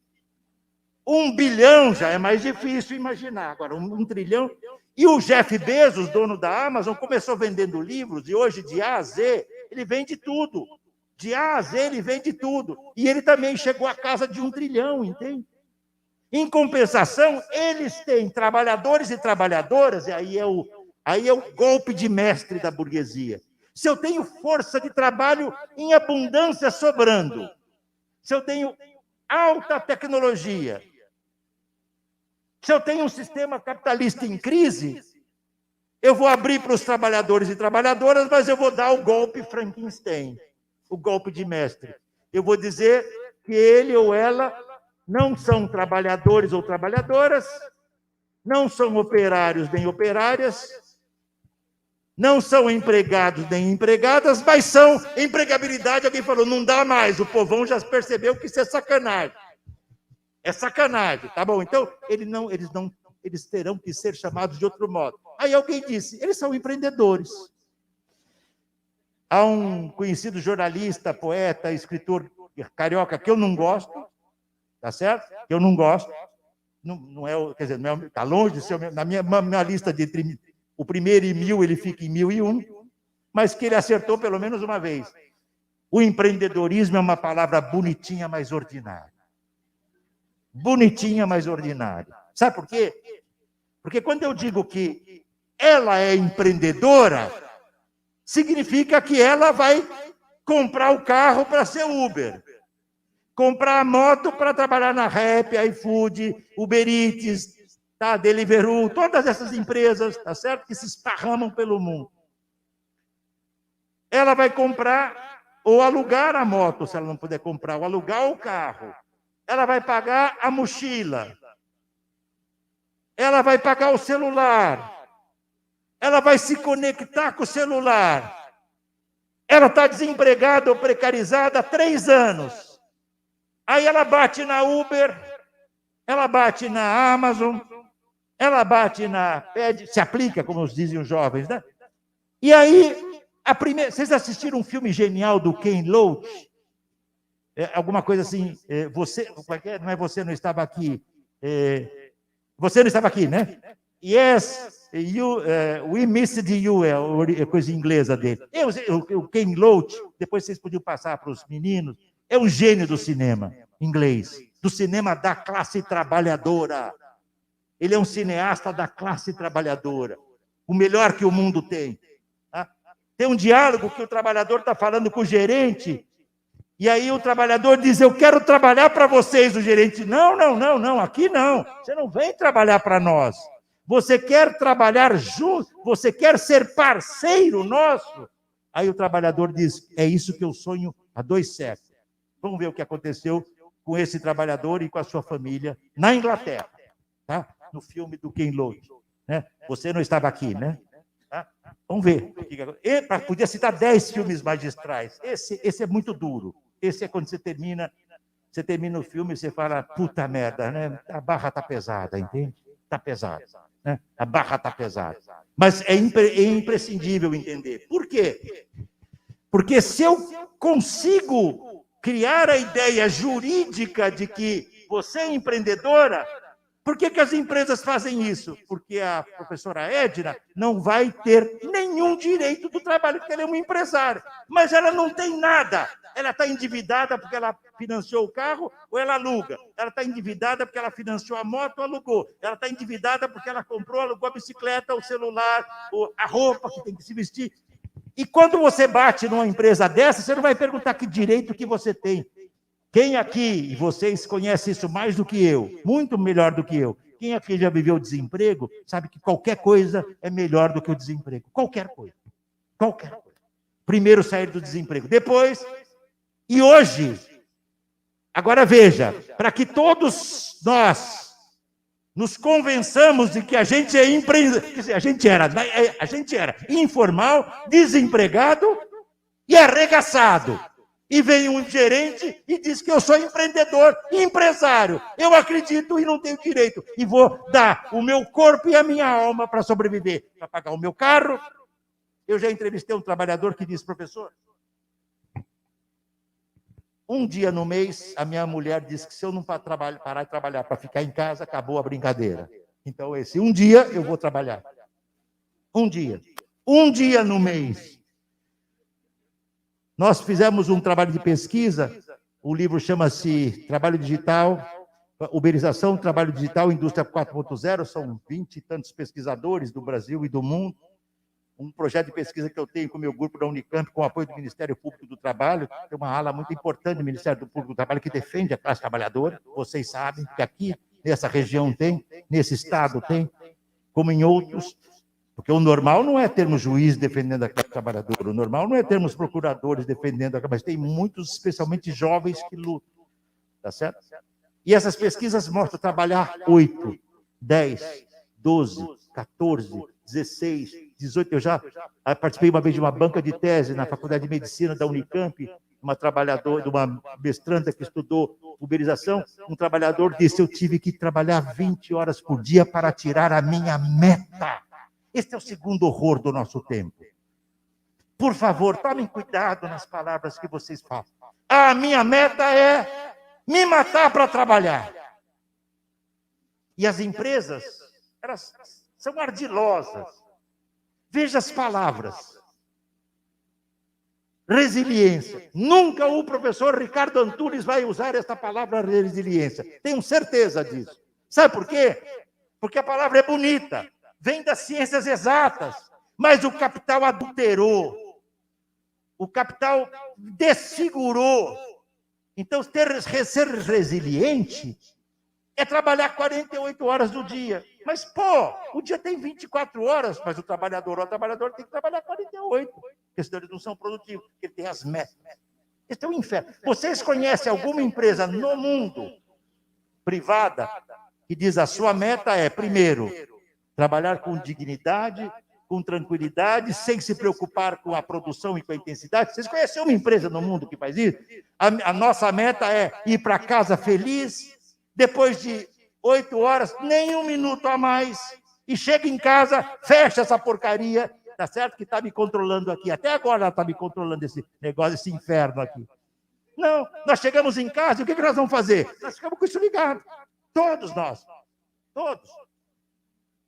1 bilhão já é mais difícil imaginar. Agora, 1 trilhão... E o Jeff Bezos, dono da Amazon, começou vendendo livros, e hoje, de A a Z, ele vende tudo. De A a Z, ele vende tudo. E ele também chegou à casa de 1 trilhão, entende? Em compensação, eles têm trabalhadores e trabalhadoras, e aí é o golpe de mestre da burguesia. Se eu tenho força de trabalho em abundância sobrando, se eu tenho alta tecnologia, se eu tenho um sistema capitalista em crise, eu vou abrir para os trabalhadores e trabalhadoras, mas eu vou dar o golpe Frankenstein, o golpe de mestre. Eu vou dizer que ele ou ela não são trabalhadores ou trabalhadoras, não são operários nem operárias, não são empregados nem empregadas, mas são empregabilidade. Alguém falou, não dá mais, o povão já percebeu que isso é sacanagem. É sacanagem, tá bom? Então, eles terão que ser chamados de outro modo. Aí alguém disse, eles são empreendedores. Há um conhecido jornalista, poeta, escritor carioca, que eu não gosto, tá certo? Que eu não gosto. Não é, quer dizer, está longe de ser, na minha lista de o primeiro e 1000, ele fica em 1001, mas que ele acertou pelo menos uma vez. O empreendedorismo é uma palavra bonitinha, mas ordinária. Bonitinha, mas ordinária. Sabe por quê? Porque quando eu digo que ela é empreendedora, significa que ela vai comprar o carro para ser Uber. comprar moto para trabalhar na Rap, iFood, Uber Eats, tá? Deliveroo, todas essas empresas, tá certo? Que se esparramam pelo mundo. Ela vai comprar ou alugar a moto, se ela não puder comprar, ou alugar o carro. Ela vai pagar a mochila. Ela vai pagar o celular. Ela vai se conectar com o celular. Ela está desempregada ou precarizada há 3 anos. Aí ela bate na Uber, ela bate na Amazon, ela bate na... se aplica, como dizem os jovens, né? E aí, vocês assistiram um filme genial do Ken Loach? Alguma coisa assim, não é Você Não Estava Aqui. Você não estava aqui, né? Yes, we missed you, é a coisa inglesa dele. O Ken Loach, depois vocês podiam passar para os meninos, é um gênio do cinema inglês, do cinema da classe trabalhadora. Ele é um cineasta da classe trabalhadora, o melhor que o mundo tem. Tá? Tem um diálogo que o trabalhador está falando com o gerente, e aí o trabalhador diz, eu quero trabalhar para vocês. O gerente, não, aqui não. Você não vem trabalhar para nós. Você quer trabalhar junto, você quer ser parceiro nosso. Aí o trabalhador diz, é isso que eu sonho há 2 séculos. Vamos ver o que aconteceu com esse trabalhador e com a sua família na Inglaterra, tá? No filme do Ken Loach. Né? Você não estava aqui, né? Tá? Vamos ver. Podia citar 10 filmes magistrais. Esse é muito duro. Esse é quando você termina o filme e você fala, puta merda, né? A barra está pesada, entende? Está pesada. Né? A barra está pesada. Mas é imprescindível entender. Por quê? Porque se eu consigo criar a ideia jurídica de que você é empreendedora, por que as empresas fazem isso? Porque a professora Edna não vai ter nenhum direito do trabalho, porque ela é uma empresária. Mas ela não tem nada. Ela está endividada porque ela financiou o carro ou ela aluga. Ela está endividada porque ela financiou a moto ou alugou. Ela está endividada porque ela comprou, alugou a bicicleta, o celular, a roupa que tem que se vestir. E quando você bate numa empresa dessa, você não vai perguntar que direito que você tem. Quem aqui, e vocês conhecem isso mais do que eu, muito melhor do que eu, quem aqui já viveu desemprego, sabe que qualquer coisa é melhor do que o desemprego. Qualquer coisa. Qualquer coisa. Primeiro sair do desemprego. Depois, e hoje, agora veja, para que todos nós nos convençamos de que a gente é empreendedor, a gente era informal, desempregado e arregaçado. E vem um gerente e diz que eu sou empreendedor, empresário. Eu acredito e não tenho direito. E vou dar o meu corpo e a minha alma para sobreviver. Para pagar o meu carro. Eu já entrevistei um trabalhador que disse, professor, um dia no mês, a minha mulher disse que se eu não parar de trabalhar para ficar em casa, acabou a brincadeira. Então, um dia eu vou trabalhar. Um dia no mês. Nós fizemos um trabalho de pesquisa, o livro chama-se Trabalho Digital, Uberização, Trabalho Digital, Indústria 4.0, são 20 e tantos pesquisadores do Brasil e do mundo. Um projeto de pesquisa que eu tenho com o meu grupo da Unicamp, com o apoio do Ministério Público do Trabalho, tem uma ala muito importante do Ministério Público do Trabalho que defende a classe trabalhadora, vocês sabem que aqui, nessa região tem, nesse estado tem, como em outros. Porque o normal não é termos juízes defendendo a classe trabalhadora, o normal não é termos procuradores defendendo a classe, mas tem muitos, especialmente jovens, que lutam, tá certo? E essas pesquisas mostram trabalhar 8, 10, 12, 14, 16, 18. Eu já participei uma vez de uma banca de tese na Faculdade de Medicina da Unicamp, uma mestranda que estudou uberização, um trabalhador disse, eu tive que trabalhar 20 horas por dia para tirar a minha meta. Este é o segundo horror do nosso tempo. Por favor, tomem cuidado nas palavras que vocês falam. A minha meta é me matar para trabalhar. E as empresas, elas são ardilosas. Veja as palavras. Resiliência. Nunca o professor Ricardo Antunes vai usar esta palavra resiliência. Tenho certeza disso. Sabe por quê? Porque a palavra é bonita. Vem das ciências exatas, mas o capital adulterou, o capital desfigurou, Então, ser resiliente é trabalhar 48 horas do dia. Mas, pô, o dia tem 24 horas, mas o trabalhador tem que trabalhar 48, porque senão eles não são produtivos, porque ele tem as metas. Esse é um inferno. Vocês conhecem alguma empresa no mundo privada que diz a sua meta é, primeiro, trabalhar com dignidade, com tranquilidade, sem se preocupar com a produção e com a intensidade? Vocês conhecem uma empresa no mundo que faz isso? A nossa meta é ir para casa feliz, depois de 8 horas, nem um minuto a mais, e chega em casa, fecha essa porcaria, tá certo? Que está me controlando aqui. Até agora ela está me controlando esse negócio, esse inferno aqui. Não, nós chegamos em casa e o que nós vamos fazer? Nós ficamos com isso ligado. Todos nós. Todos.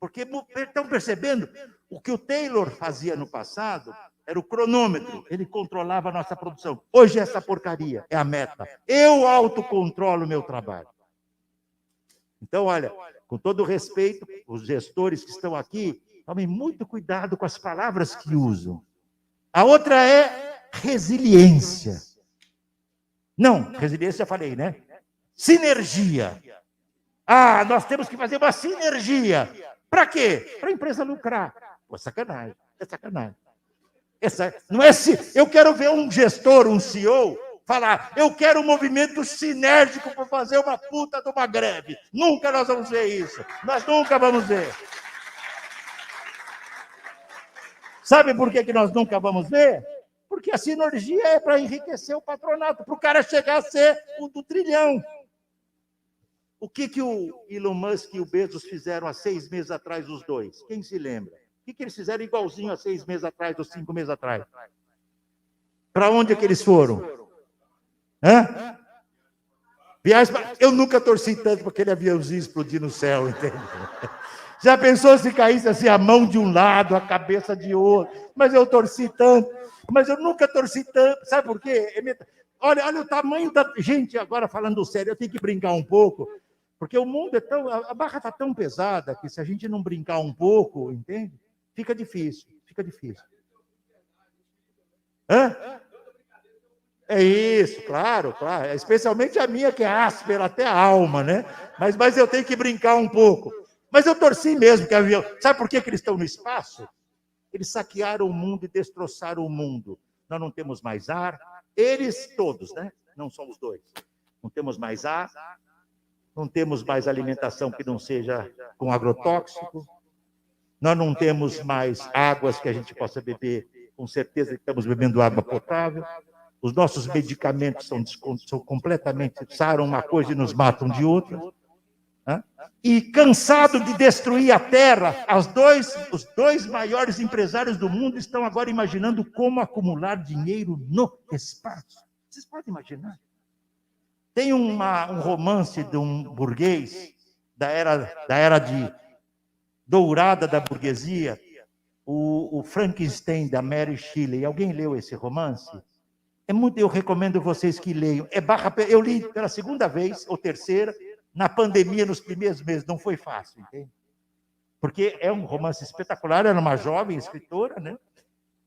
Porque estão percebendo? O que o Taylor fazia no passado era o cronômetro. Ele controlava a nossa produção. Hoje essa porcaria é a meta. Eu autocontrolo o meu trabalho. Então, olha, com todo o respeito, os gestores que estão aqui, tomem muito cuidado com as palavras que usam. A outra é resiliência. Não, resiliência já falei, né? Sinergia. Ah, nós temos que fazer uma sinergia. Para quê? Para a empresa lucrar. Pô, sacanagem. É sacanagem. Não é eu quero ver um gestor, um CEO, falar, eu quero um movimento sinérgico para fazer uma puta de uma greve. Nunca nós vamos ver isso. Nós nunca vamos ver. Sabe por que nós nunca vamos ver? Porque a sinergia é para enriquecer o patronato, para o cara chegar a ser o do trilhão. O que o Elon Musk e o Bezos fizeram há 6 meses atrás, os dois? Quem se lembra? O que eles fizeram igualzinho há 6 meses atrás, ou 5 meses atrás? Para onde é que eles foram? Hã? Eu nunca torci tanto para aquele aviãozinho explodir no céu, entende? Já pensou se caísse assim a mão de um lado, a cabeça de outro? Mas eu torci tanto. Mas eu nunca torci tanto. Sabe por quê? Olha o tamanho da... Gente, agora falando sério, eu tenho que brincar um pouco, porque o mundo é tão... A barra está tão pesada que se a gente não brincar um pouco, entende? Fica difícil, fica difícil. Hã? É isso, claro. Especialmente a minha, que é áspera até a alma, né? Mas eu tenho que brincar um pouco. Mas eu torci mesmo que avião. Sabe por que eles estão no espaço? Eles saquearam o mundo e destroçaram o mundo. Nós não temos mais ar. Eles todos, né? Não são os dois. Não temos mais ar, não temos mais alimentação que não seja com agrotóxico, nós não temos mais águas que a gente possa beber, com certeza que estamos bebendo água potável, os nossos medicamentos são completamente, saram uma coisa e nos matam de outra. Né? E cansado de destruir a Terra, os dois maiores empresários do mundo estão agora imaginando como acumular dinheiro no espaço. Vocês podem imaginar? Tem um romance de um burguês da era dourada da burguesia, o Frankenstein, da Mary Shelley. Alguém leu esse romance? Eu recomendo vocês que leiam. Eu li pela segunda vez, ou terceira, na pandemia, nos primeiros meses. Não foi fácil, entende? Porque é um romance espetacular, ela é uma jovem escritora, né?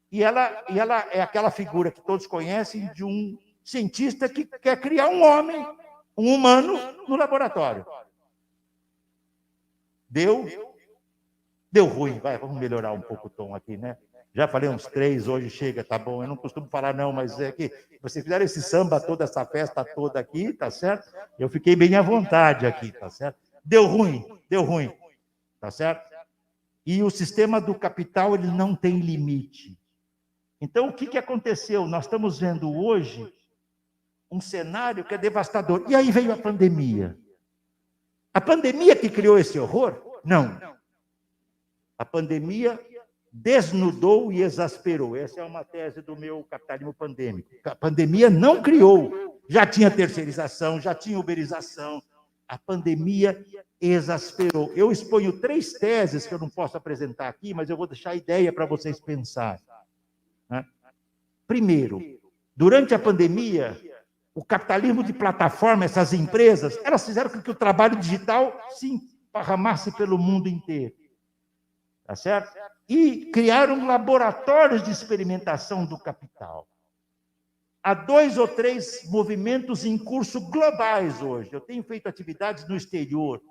E ela é aquela figura que todos conhecem de um cientista que quer criar um homem, um humano, no laboratório. Deu ruim. Vamos melhorar um pouco o tom aqui, né? Já falei uns 3, hoje chega, tá bom. Eu não costumo falar não, mas é que vocês fizeram esse samba toda, essa festa toda aqui, tá certo? Eu fiquei bem à vontade aqui, tá certo? Deu ruim, tá certo? E o sistema do capital, ele não tem limite. Então, o que aconteceu? Nós estamos vendo hoje um cenário que é devastador. E aí veio a pandemia. A pandemia que criou esse horror? Não. A pandemia desnudou e exasperou. Essa é uma tese do meu capitalismo pandêmico. A pandemia não criou. Já tinha terceirização, já tinha uberização. A pandemia exasperou. Eu exponho 3 teses que eu não posso apresentar aqui, mas eu vou deixar a ideia para vocês pensarem. Primeiro, durante a pandemia, o capitalismo de plataforma, essas empresas, elas fizeram com que o trabalho digital se esparramasse pelo mundo inteiro. Tá certo? E criaram laboratórios de experimentação do capital. há 2 ou 3 movimentos em curso globais hoje. Eu tenho feito atividades no exterior.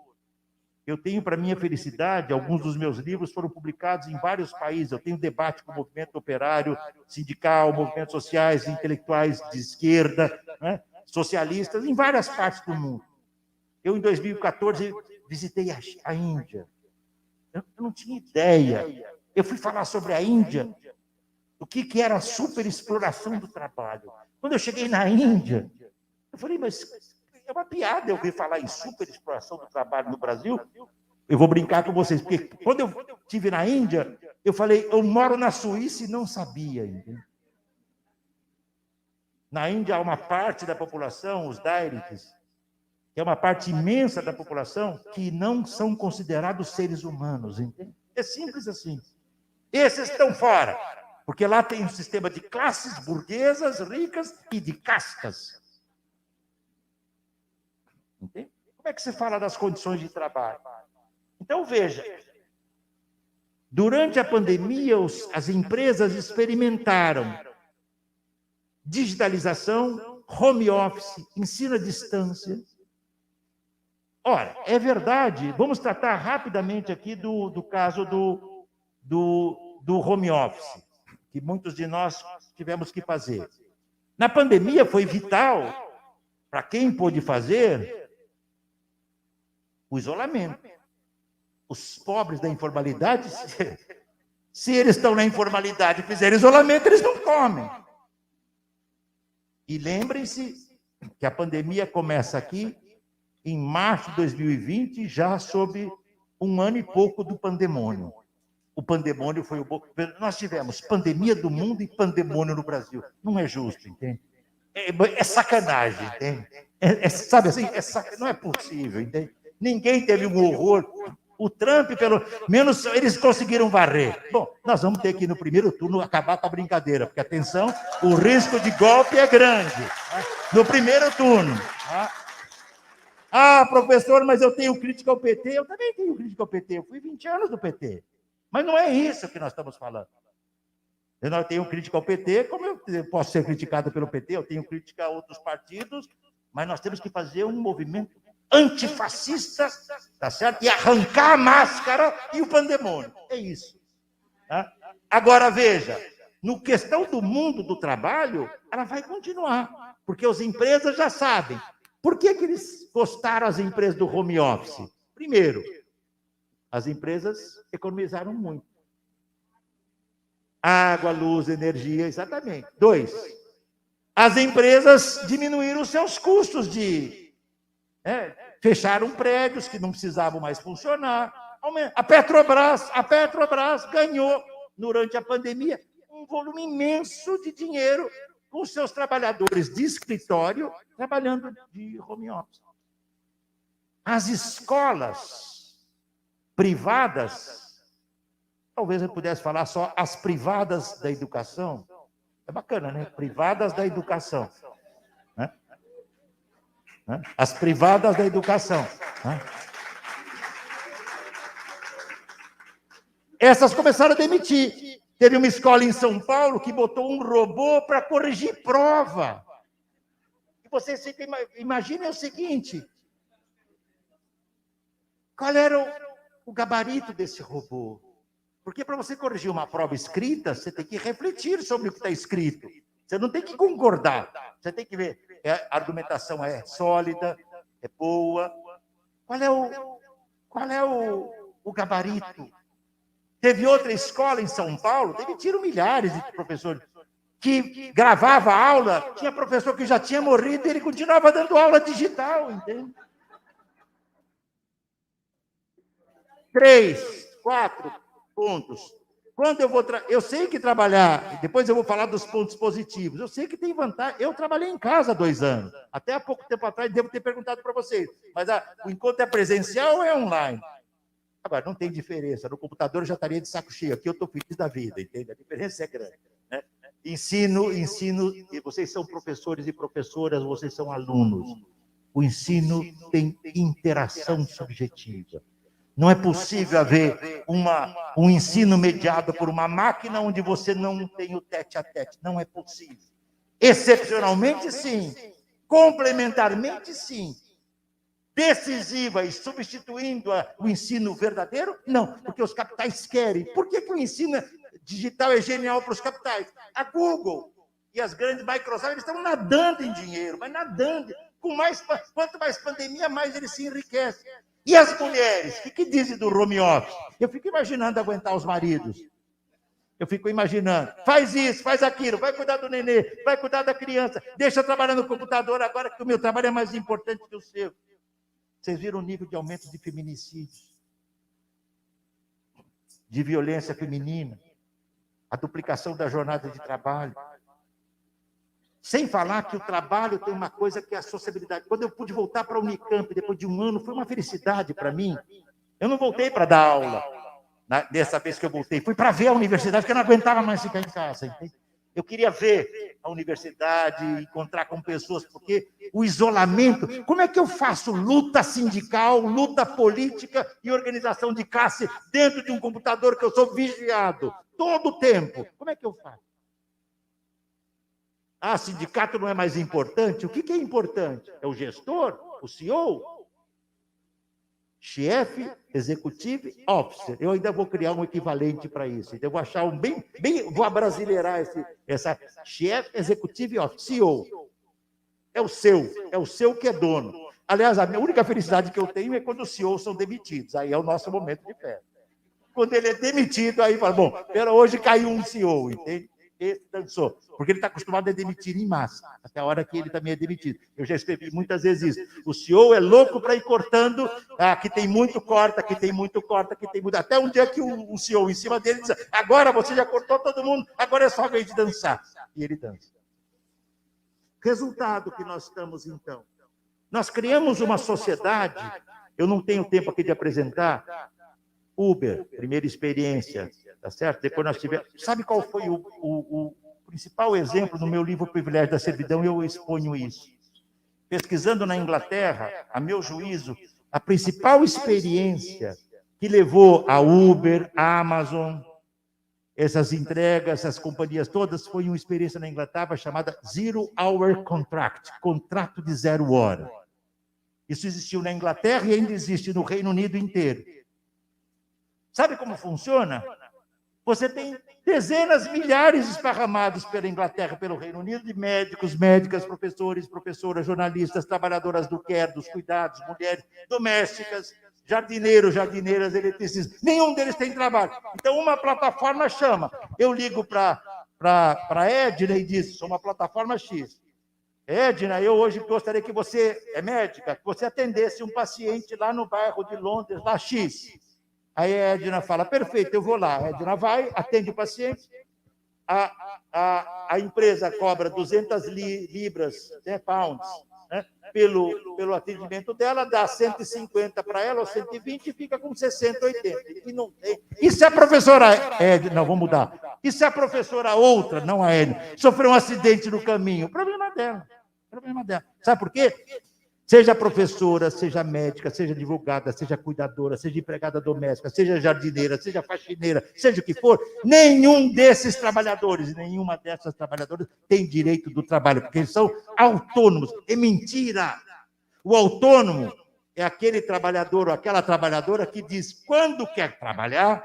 Eu tenho, para minha felicidade, alguns dos meus livros foram publicados em vários países. Eu tenho debate com o movimento operário, sindical, movimentos sociais, intelectuais de esquerda, né, socialistas, em várias partes do mundo. Eu, em 2014, visitei a Índia. Eu não tinha ideia. Eu fui falar sobre a Índia, o que era a superexploração do trabalho. Quando eu cheguei na Índia, eu falei, mas é uma piada eu ouvir falar em superexploração do trabalho no Brasil. Eu vou brincar com vocês, porque quando eu estive na Índia, eu falei, eu moro na Suíça e não sabia. Entendeu? Na Índia há uma parte da população, os Dairites, que é uma parte imensa da população, que não são considerados seres humanos. Entende? É simples assim. Esses estão fora, porque lá tem um sistema de classes burguesas, ricas e de castas. Entende? Como é que se fala das condições de trabalho? Então, veja, durante a pandemia, as empresas experimentaram digitalização, home office, ensino à distância. Ora, é verdade, vamos tratar rapidamente aqui do caso do home office, que muitos de nós tivemos que fazer. Na pandemia foi vital, para quem pôde fazer, o isolamento. Os pobres da informalidade, se eles estão na informalidade e fizerem isolamento, eles não comem. E lembrem-se que a pandemia começa aqui em março de 2020, já sob 1 ano e pouco do pandemônio. O pandemônio foi o... Nós tivemos pandemia do mundo e pandemônio no Brasil. Não é justo, entende? É sacanagem, entende? Sabe assim, não é possível, entende? Ninguém teve um horror. O Trump, pelo menos, eles conseguiram varrer. Bom, nós vamos ter que, no primeiro turno, acabar com a brincadeira, porque, atenção, o risco de golpe é grande. No primeiro turno. Ah, professor, mas eu tenho crítica ao PT. Eu também tenho crítica ao PT. Eu fui 20 anos do PT. Mas não é isso que nós estamos falando. Eu não tenho crítica ao PT, como eu posso ser criticado pelo PT, eu tenho crítica a outros partidos, mas nós temos que fazer um movimento antifascista, tá certo? E arrancar a máscara e o pandemônio. É isso. Tá? Agora, veja, no questão do mundo do trabalho, ela vai continuar, porque as empresas já sabem. Por que eles gostaram, as empresas do home office? Primeiro, as empresas economizaram muito. Água, luz, energia, exatamente. 2, as empresas diminuíram os seus custos fecharam prédios que não precisavam mais funcionar. A Petrobras ganhou, durante a pandemia, um volume imenso de dinheiro com os seus trabalhadores de escritório trabalhando de home office. As escolas privadas, talvez eu pudesse falar só as privadas da educação. É bacana, né? Privadas da educação. As privadas da educação. Essas começaram a demitir. Teve uma escola em São Paulo que botou um robô para corrigir prova. E vocês imaginem o seguinte: qual era o gabarito desse robô? Porque para você corrigir uma prova escrita, você tem que refletir sobre o que está escrito. Você não tem que concordar. Você tem que ver. A argumentação é sólida, é boa. Qual é o gabarito? Teve outra escola em São Paulo, demitiram milhares de professores, que gravava aula, tinha professor que já tinha morrido e ele continuava dando aula digital, entende? 3, 4 pontos. Quando eu sei que trabalhar, depois eu vou falar dos pontos positivos, eu sei que tem vantagem. Eu trabalhei em casa 2 anos, até há pouco tempo atrás, devo ter perguntado para vocês, mas o encontro é presencial ou é online? Agora, não tem diferença, no computador eu já estaria de saco cheio, aqui eu estou feliz da vida, entende? A diferença é grande. Né? Ensino, e vocês são professores e professoras, vocês são alunos. O ensino tem interação subjetiva. Não é possível haver um ensino mediado por uma máquina onde você não tem o tete-a-tete. Não é possível. Excepcionalmente, sim. Complementarmente, sim. Decisiva e substituindo o ensino verdadeiro? Não, porque os capitais querem. Por que o ensino digital é genial para os capitais? A Google e as grandes Microsoft eles estão nadando em dinheiro, mas nadando. Quanto mais pandemia, mais eles se enriquecem. E as mulheres? O que dizem do home office? Eu fico imaginando aguentar os maridos. Eu fico imaginando, faz isso, faz aquilo, vai cuidar do nenê, vai cuidar da criança, deixa eu trabalhar no computador agora que o meu trabalho é mais importante que o seu. Vocês viram o nível de aumento de feminicídios, de violência feminina, a duplicação da jornada de trabalho. Sem falar que o trabalho tem uma coisa que é a sociabilidade. Quando eu pude voltar para a Unicamp, depois de um ano, foi uma felicidade para mim. Eu não voltei para dar aula, dessa vez que eu voltei. Fui para ver a universidade, porque eu não aguentava mais ficar em casa. Entende? Eu queria ver a universidade, encontrar com pessoas, porque o isolamento... Como é que eu faço luta sindical, luta política e organização de classe dentro de um computador que eu sou vigiado todo o tempo? Como é que eu faço? Ah, sindicato não é mais importante? O que é importante? É o gestor? O CEO? Chief Executive Officer. Eu ainda vou criar um equivalente para isso. Eu vou achar um vou abrasileirar essa Chief Executive Officer, CEO. É o seu que é dono. Aliás, a minha única felicidade que eu tenho é quando os CEOs são demitidos. Aí é o nosso momento de festa. Quando ele é demitido, aí fala, bom, hoje caiu um CEO, entende? Esse dançou, porque ele está acostumado a demitir em massa, até a hora que ele também é demitido. Eu já escrevi muitas vezes isso. O CEO é louco para ir cortando, que tem muito corta, que tem muito corta, que tem muito... Até um dia que o CEO em cima dele diz, agora você já cortou todo mundo, agora é só a vez de dançar. E ele dança. Resultado que nós estamos, então. Nós criamos uma sociedade, eu não tenho tempo aqui de apresentar, Uber, primeira experiência, tá certo? Depois nós tivemos... Sabe qual foi o principal exemplo no meu livro Privilégio da Servidão? Eu exponho isso. Pesquisando na Inglaterra, a meu juízo, a principal experiência que levou a Uber, a Amazon, essas entregas, essas companhias todas, foi uma experiência na Inglaterra chamada Zero Hour Contract, contrato de 0 hora. Isso existiu na Inglaterra e ainda existe no Reino Unido inteiro. Sabe como funciona? Você tem dezenas, milhares esparramados pela Inglaterra, pelo Reino Unido, de médicos, médicas, professores, professoras, jornalistas, trabalhadoras do care, dos cuidados, mulheres domésticas, jardineiros, jardineiras, eletricistas. Nenhum deles tem trabalho. Então, uma plataforma chama. Eu ligo para a Edna e diz, sou uma plataforma X. Edna, eu hoje gostaria que você, é médica, que você atendesse um paciente lá no bairro de Londres, lá X. Aí a Edna fala, perfeito, eu vou lá. A Edna vai, atende o paciente, a empresa cobra 200 libras, pounds, né, pelo atendimento dela, dá 150 para ela, ou 120, e fica com 60, 80. E não tem. E se a professora Edna, não, vou mudar. E se a professora outra, não a Edna, sofreu um acidente no caminho? Problema dela. Problema dela. Sabe por quê? Seja professora, seja médica, seja advogada, seja cuidadora, seja empregada doméstica, seja jardineira, seja faxineira, seja o que for, nenhum desses trabalhadores, nenhuma dessas trabalhadoras tem direito do trabalho, porque eles são autônomos. É mentira! O autônomo é aquele trabalhador ou aquela trabalhadora que diz quando quer trabalhar,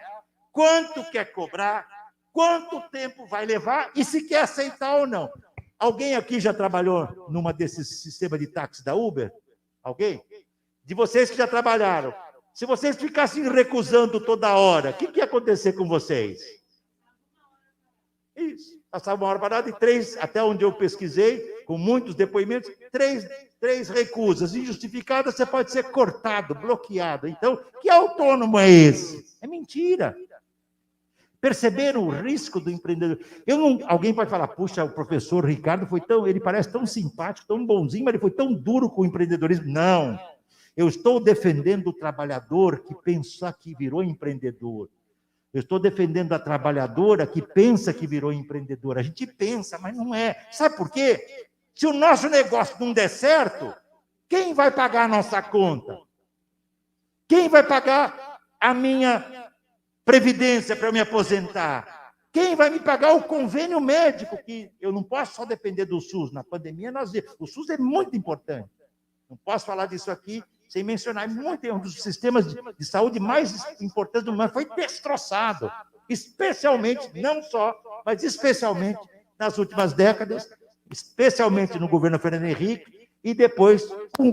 quanto quer cobrar, quanto tempo vai levar e se quer aceitar ou não. Alguém aqui já trabalhou numa desses sistemas de táxi da Uber? Alguém? De vocês que já trabalharam. Se vocês ficassem recusando toda hora, o que ia acontecer com vocês? Isso. Passava 1 hora parada e 3, até onde eu pesquisei, com muitos depoimentos, 3 recusas injustificadas, você pode ser cortado, bloqueado. Então, que autônomo é esse? É mentira. Perceberam o risco do empreendedor? Alguém pode falar, puxa, o professor Ricardo ele parece tão simpático, tão bonzinho, mas ele foi tão duro com o empreendedorismo. Não, eu estou defendendo o trabalhador que pensa que virou empreendedor. Eu estou defendendo a trabalhadora que pensa que virou empreendedora. A gente pensa, mas não é. Sabe por quê? Se o nosso negócio não der certo, quem vai pagar a nossa conta? Quem vai pagar a minha previdência para eu me aposentar? Quem vai me pagar o convênio médico? Que eu não posso só depender do SUS. Na pandemia, o SUS é muito importante. Não posso falar disso aqui sem mencionar. É um dos sistemas de saúde mais importantes do mundo. Foi destroçado, especialmente, não só, mas especialmente nas últimas décadas, especialmente no governo Fernando Henrique, e depois,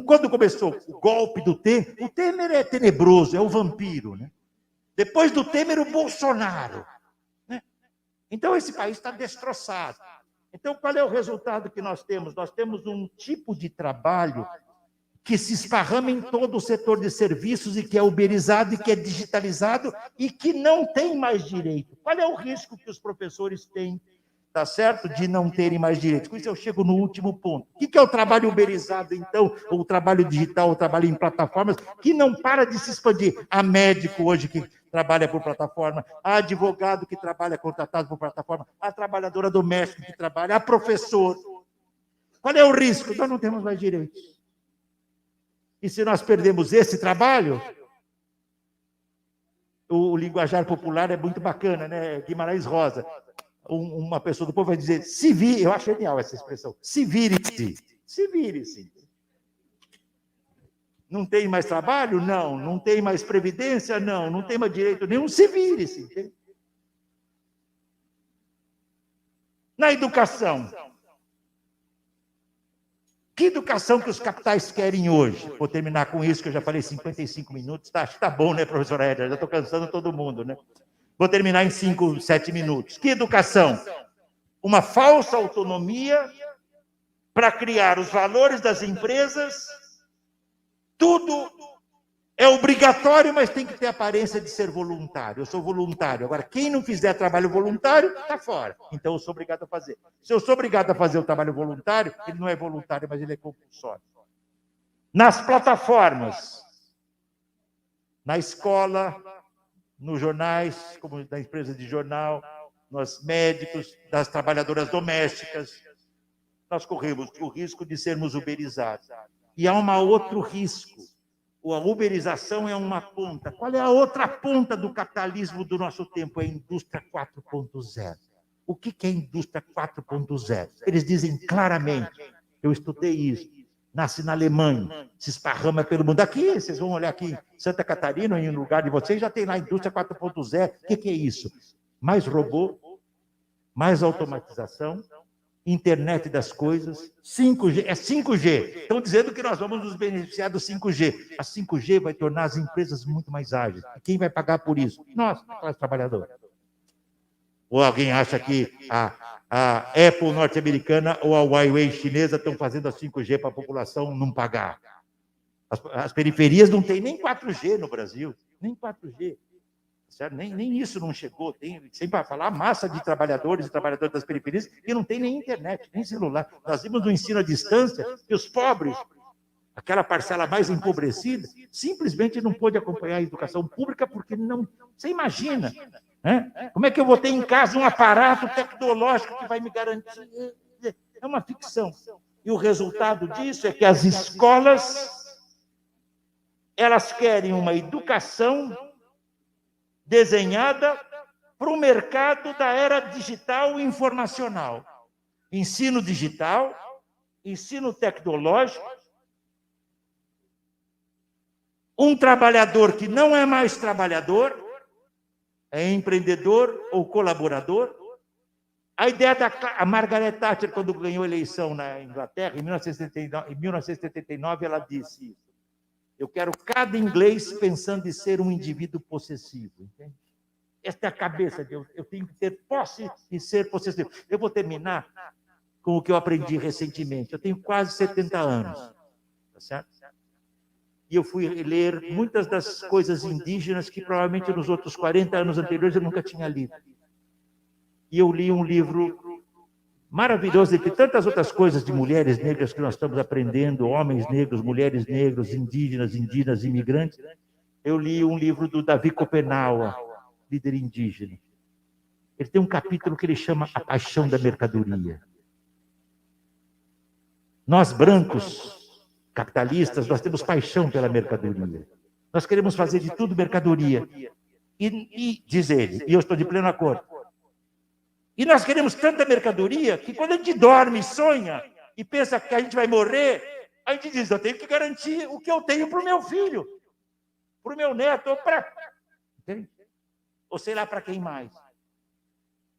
quando começou o golpe do Temer. O Temer é tenebroso, é o vampiro, né? Depois do Temer, o Bolsonaro. Então, esse país está destroçado. Então, qual é o resultado que nós temos? Nós temos um tipo de trabalho que se esparrama em todo o setor de serviços e que é uberizado e que é digitalizado e que não tem mais direito. Qual é o risco que os professores têm, tá certo, de não terem mais direito? Com isso eu chego no último ponto. O que é o trabalho uberizado, então, ou o trabalho digital, o trabalho em plataformas, que não para de se expandir? Há médico hoje que trabalha por plataforma, há advogado que trabalha contratado por plataforma, há trabalhadora doméstica que trabalha, há professor. Qual é o risco? Nós não temos mais direitos. E se nós perdemos esse trabalho, o linguajar popular é muito bacana, né? Guimarães Rosa. Uma pessoa do povo vai dizer, se vire, eu acho genial essa expressão, se vire-se. Se vire-se. Não tem mais trabalho? Não. Não tem mais previdência? Não. Não tem mais direito nenhum? Se vire-se. Na educação. Que educação que os capitais querem hoje? Vou terminar com isso, que eu já falei 55 minutos. Acho que está bom, né, professora Edna? Já estou cansando todo mundo, né? Vou terminar em 5, 7 minutos. Que educação? Uma falsa autonomia para criar os valores das empresas. Tudo é obrigatório, mas tem que ter aparência de ser voluntário. Eu sou voluntário. Agora, quem não fizer trabalho voluntário, está fora. Então, eu sou obrigado a fazer. Se eu sou obrigado a fazer o trabalho voluntário, ele não é voluntário, mas ele é compulsório. Nas plataformas, na escola, nos jornais, como na empresa de jornal, nos médicos, das trabalhadoras domésticas, nós corremos o risco de sermos uberizados. E há um outro risco. A uberização é uma ponta. Qual é a outra ponta do capitalismo do nosso tempo? É a indústria 4.0. O que é a indústria 4.0? Eles dizem claramente, eu estudei isso, nasce na Alemanha, se esparrama pelo mundo. Aqui, vocês vão olhar aqui, Santa Catarina, em um lugar de vocês, já tem lá a indústria 4.0. O que é isso? Mais robô, mais automatização, internet das coisas, 5G, é 5G. Estão dizendo que nós vamos nos beneficiar do 5G. A 5G vai tornar as empresas muito mais ágeis. E quem vai pagar por isso? Nós, a classe trabalhadora. Ou alguém acha que a Apple norte-americana ou a Huawei chinesa estão fazendo a 5G para a população não pagar? As periferias não têm nem 4G no Brasil, nem 4G. Certo? Nem isso não chegou. Tem, sem falar, a massa de trabalhadores e trabalhadoras das periferias que não tem nem internet, nem celular. Nós vimos no ensino à distância que os pobres, aquela parcela mais empobrecida, simplesmente não pôde acompanhar a educação pública porque não... Você imagina, né? Como é que eu vou ter em casa um aparato tecnológico que vai me garantir? É uma ficção. E o resultado disso é que as escolas, elas querem uma educação desenhada para o mercado da era digital e informacional. Ensino digital, ensino tecnológico, um trabalhador que não é mais trabalhador, é empreendedor ou colaborador. A ideia a Margaret Thatcher, quando ganhou a eleição na Inglaterra, em 1979, ela disse isso. Eu quero cada inglês pensando em ser um indivíduo possessivo. Entende? Esta é a cabeça de eu tenho que ter posse e ser possessivo. Eu vou terminar com o que eu aprendi recentemente. Eu tenho quase 70 anos. Tá certo? E eu fui ler muitas das coisas indígenas que provavelmente nos outros 40 anos anteriores eu nunca tinha lido. E eu li um livro maravilhoso, entre tantas outras coisas de mulheres negras que nós estamos aprendendo, homens negros, mulheres negras, indígenas, imigrantes. Eu li um livro do Davi Copenaua, líder indígena. Ele tem um capítulo que ele chama A Paixão da Mercadoria. Nós, brancos, capitalistas, nós temos paixão pela mercadoria. Nós queremos fazer de tudo mercadoria. E diz ele, e eu estou de pleno acordo, E nós queremos tanta mercadoria que quando a gente dorme e sonha e pensa que a gente vai morrer, a gente diz, eu tenho que garantir o que eu tenho para o meu filho, para o meu neto, ou sei lá para quem mais.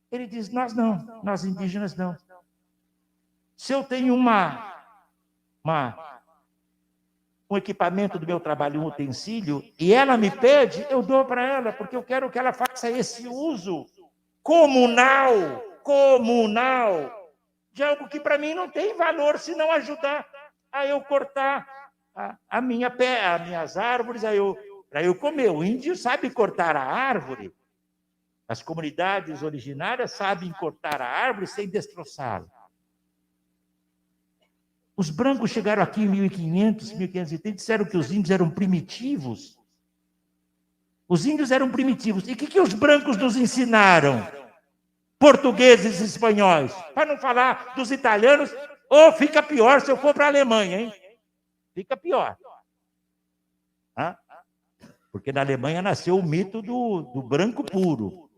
Ele diz, nós não, nós indígenas não. Se eu tenho um equipamento do meu trabalho, um utensílio, e ela me pede, eu dou para ela, porque eu quero que ela faça esse uso comunal, de algo que para mim não tem valor, se não ajudar a eu cortar as minhas árvores, para eu comer. O índio sabe cortar a árvore. As comunidades originárias sabem cortar a árvore sem destroçá-la. Os brancos chegaram aqui em 1500, 1530, disseram que os índios eram primitivos. Os índios eram primitivos. E o que os brancos nos ensinaram? Portugueses e espanhóis. Para não falar dos italianos, fica pior se eu for para a Alemanha, hein? Fica pior. Porque na Alemanha nasceu o mito do branco puro.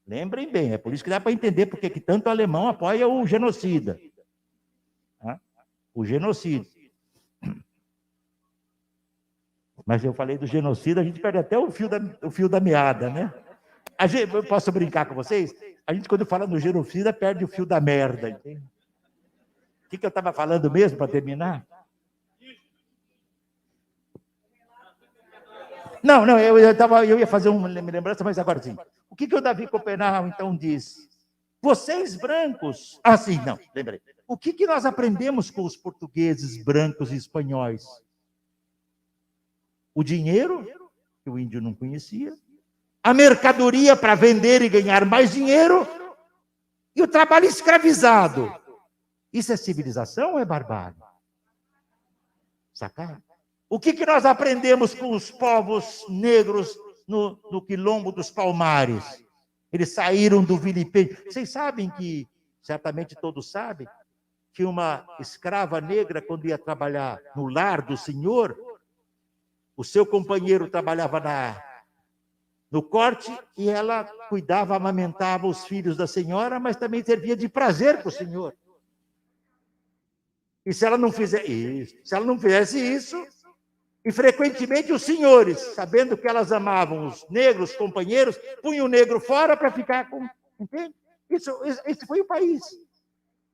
Lembrem bem, é por isso que dá para entender porque que tanto alemão apoia o genocida. O genocídio. Mas eu falei do genocídio, a gente perde até o fio da meada, né? Eu posso brincar com vocês? A gente, quando fala no genocida, perde o fio da merda, entende? O que eu estava falando mesmo, para terminar? Não, eu ia fazer uma lembrança, mas agora sim. O que o Davi Copenau, então, diz? Vocês brancos... sim, não, lembrei. O que nós aprendemos com os portugueses, brancos e espanhóis? O dinheiro, que o índio não conhecia, a mercadoria para vender e ganhar mais dinheiro, e o trabalho escravizado. Isso é civilização ou é barbárie? Sacar? O que nós aprendemos com os povos negros no quilombo dos Palmares? Eles saíram do vilipêndio. Vocês sabem que, certamente todos sabem, que uma escrava negra, quando ia trabalhar no lar do senhor, o seu companheiro trabalhava no corte e ela cuidava, amamentava os filhos da senhora, mas também servia de prazer para o senhor. E se ela não fizesse isso, e frequentemente os senhores, sabendo que elas amavam os negros companheiros, punham o negro fora para ficar com... Entende? Esse foi o país.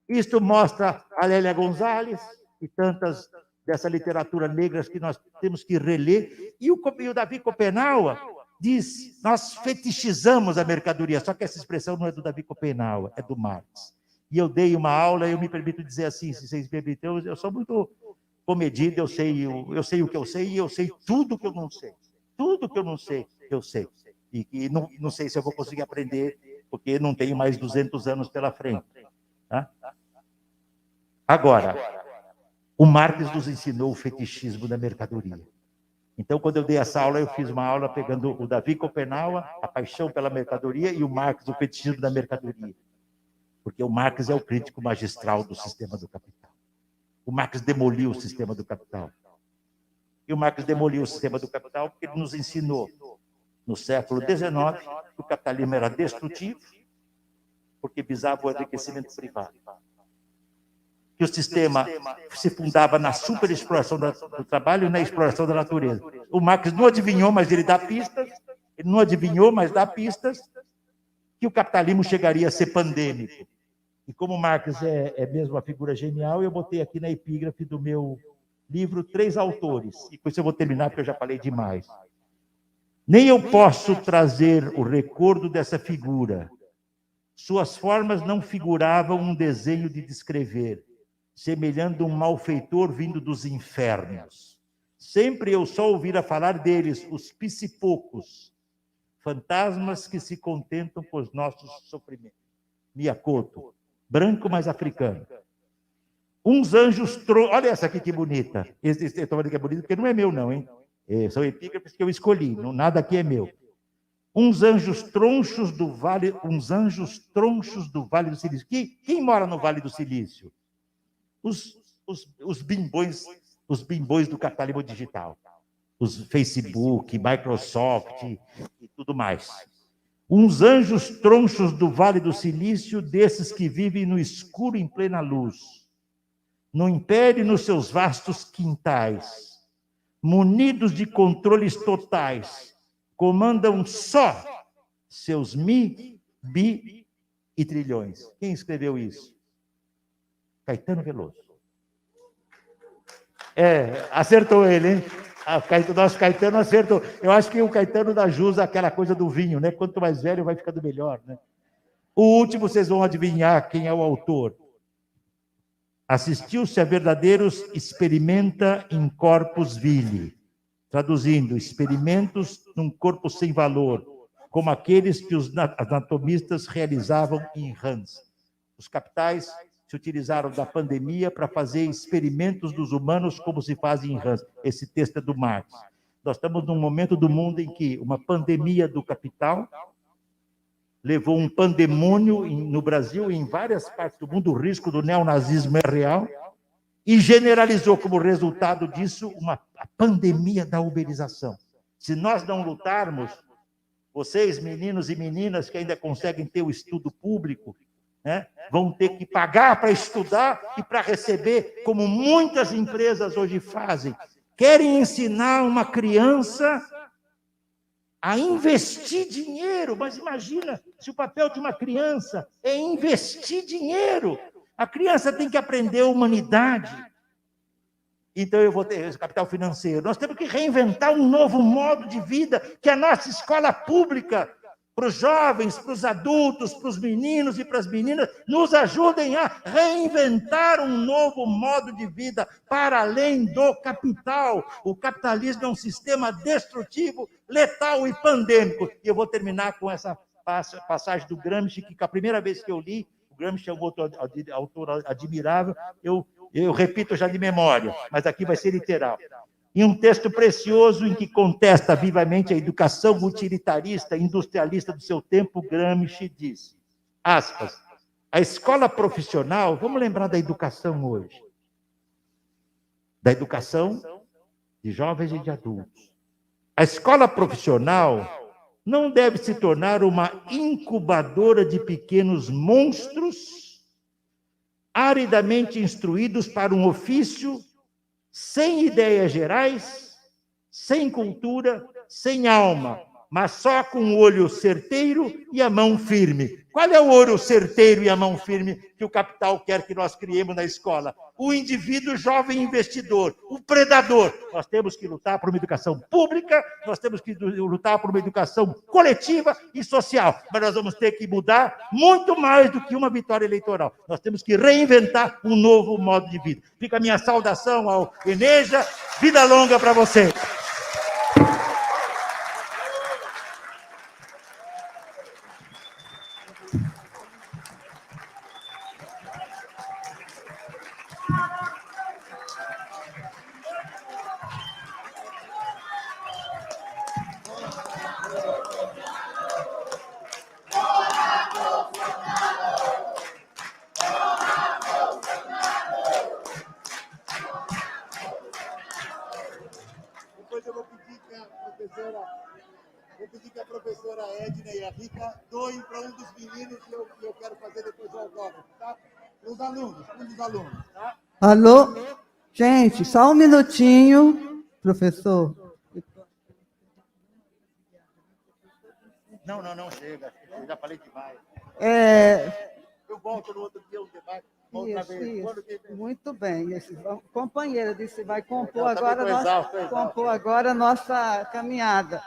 Isto mostra a Lélia Gonzalez e tantas dessa literatura negra que nós temos que reler. E o Davi Copenau diz, nós fetichizamos a mercadoria, só que essa expressão não é do Davi Copenau, é do Marx. E eu dei uma aula, eu me permito dizer assim, se vocês me permitem, eu sou muito comedido, eu sei o que eu sei e eu sei tudo que eu não sei. Tudo que eu não sei, eu sei. E não sei se eu vou conseguir aprender, porque não tenho mais 200 anos pela frente. Tá? Agora, o Marx nos ensinou o fetichismo da mercadoria. Então, quando eu dei essa aula, eu fiz uma aula pegando o Davi Copenau, a paixão pela mercadoria, e o Marx, o fetichismo da mercadoria. Porque o Marx é o crítico magistral do sistema do capital. O Marx demoliu o sistema do capital. E o Marx demoliu o sistema do capital porque ele nos ensinou, no século XIX, que o capitalismo era destrutivo, porque visava o enriquecimento privado. Que o sistema se fundava na superexploração do trabalho e na exploração da natureza. O Marx não adivinhou, mas ele dá pistas, que o capitalismo chegaria a ser pandêmico. E como Marx é mesmo uma figura genial, eu botei aqui na epígrafe do meu livro 3 autores. E com isso eu vou terminar, porque eu já falei demais. Nem eu posso trazer o recordo dessa figura. Suas formas não figuravam um desenho de descrever, semelhando um malfeitor vindo dos infernos. Sempre eu só ouvira falar deles, os psipocos, fantasmas que se contentam com os nossos sofrimentos. Miyakoto, branco, mas africano. Uns anjos... Olha essa aqui que bonita. Eu estou falando que é bonito porque não é meu, não, hein? São epígrafes que eu escolhi, nada aqui é meu. Uns anjos tronchos do Vale do Silício. Quem mora no Vale do Silício? Os bimbões do capitalismo digital. Os Facebook, Microsoft e tudo mais. uns anjos tronchos do Vale do Silício, desses que vivem no escuro em plena luz, no império e nos seus vastos quintais, munidos de controles totais, comandam só seus mi, bi e trilhões. Quem escreveu isso? Caetano Veloso. Acertou ele, hein? O nosso Caetano acertou. Eu acho que o Caetano dá jus àquela coisa do vinho, né? Quanto mais velho, vai ficando melhor, né? O último, vocês vão adivinhar quem é o autor. Assistiu-se a verdadeiros experimenta in corpus vili. Traduzindo, experimentos num corpo sem valor, como aqueles que os anatomistas realizavam em rãs. Os capitais se utilizaram da pandemia para fazer experimentos dos humanos como se fazem em rãs. Esse texto é do Marx. Nós estamos num momento do mundo em que uma pandemia do capital levou um pandemônio no Brasil e em várias partes do mundo. O risco do neonazismo é real e generalizou como resultado disso a pandemia da uberização. Se nós não lutarmos, vocês, meninos e meninas que ainda conseguem ter o estudo público, né, vão ter que pagar para estudar e para receber, como muitas empresas hoje fazem. Querem ensinar uma criança a investir dinheiro, mas imagina se o papel de uma criança é investir dinheiro. A criança tem que aprender humanidade. Então, eu vou ter esse capital financeiro. Nós temos que reinventar um novo modo de vida que a nossa escola pública, para os jovens, para os adultos, para os meninos e para as meninas, nos ajudem a reinventar um novo modo de vida para além do capital. O capitalismo é um sistema destrutivo, letal e pandêmico. E eu vou terminar com essa passagem do Gramsci, que a primeira vez que eu li, o Gramsci é um autor admirável, eu repito já de memória, mas aqui vai ser literal. Em um texto precioso em que contesta vivamente a educação utilitarista, industrialista do seu tempo, Gramsci diz, aspas, a escola profissional, vamos lembrar da educação hoje, da educação de jovens e de adultos. A escola profissional não deve se tornar uma incubadora de pequenos monstros aridamente instruídos para um ofício sem ideias gerais, sem cultura, sem alma, mas só com o olho certeiro e a mão firme. Qual é o olho certeiro e a mão firme que o capital quer que nós criemos na escola? O indivíduo jovem investidor, o predador. Nós temos que lutar por uma educação pública, nós temos que lutar por uma educação coletiva e social, mas nós vamos ter que mudar muito mais do que uma vitória eleitoral. Nós temos que reinventar um novo modo de vida. Fica a minha saudação ao Eneja, vida longa para você. Depois eu vou pedir que a professora Edna e a Rita doem para um dos meninos que eu quero fazer depois o autógrafo, tá? Os alunos, um dos alunos, tá? Alô? Gente, só um minutinho, professor. Não chega. Eu já falei demais. Eu volto no outro dia o debate. Outra vez. Muito bem. Companheira disse, vai compor agora a nossa caminhada.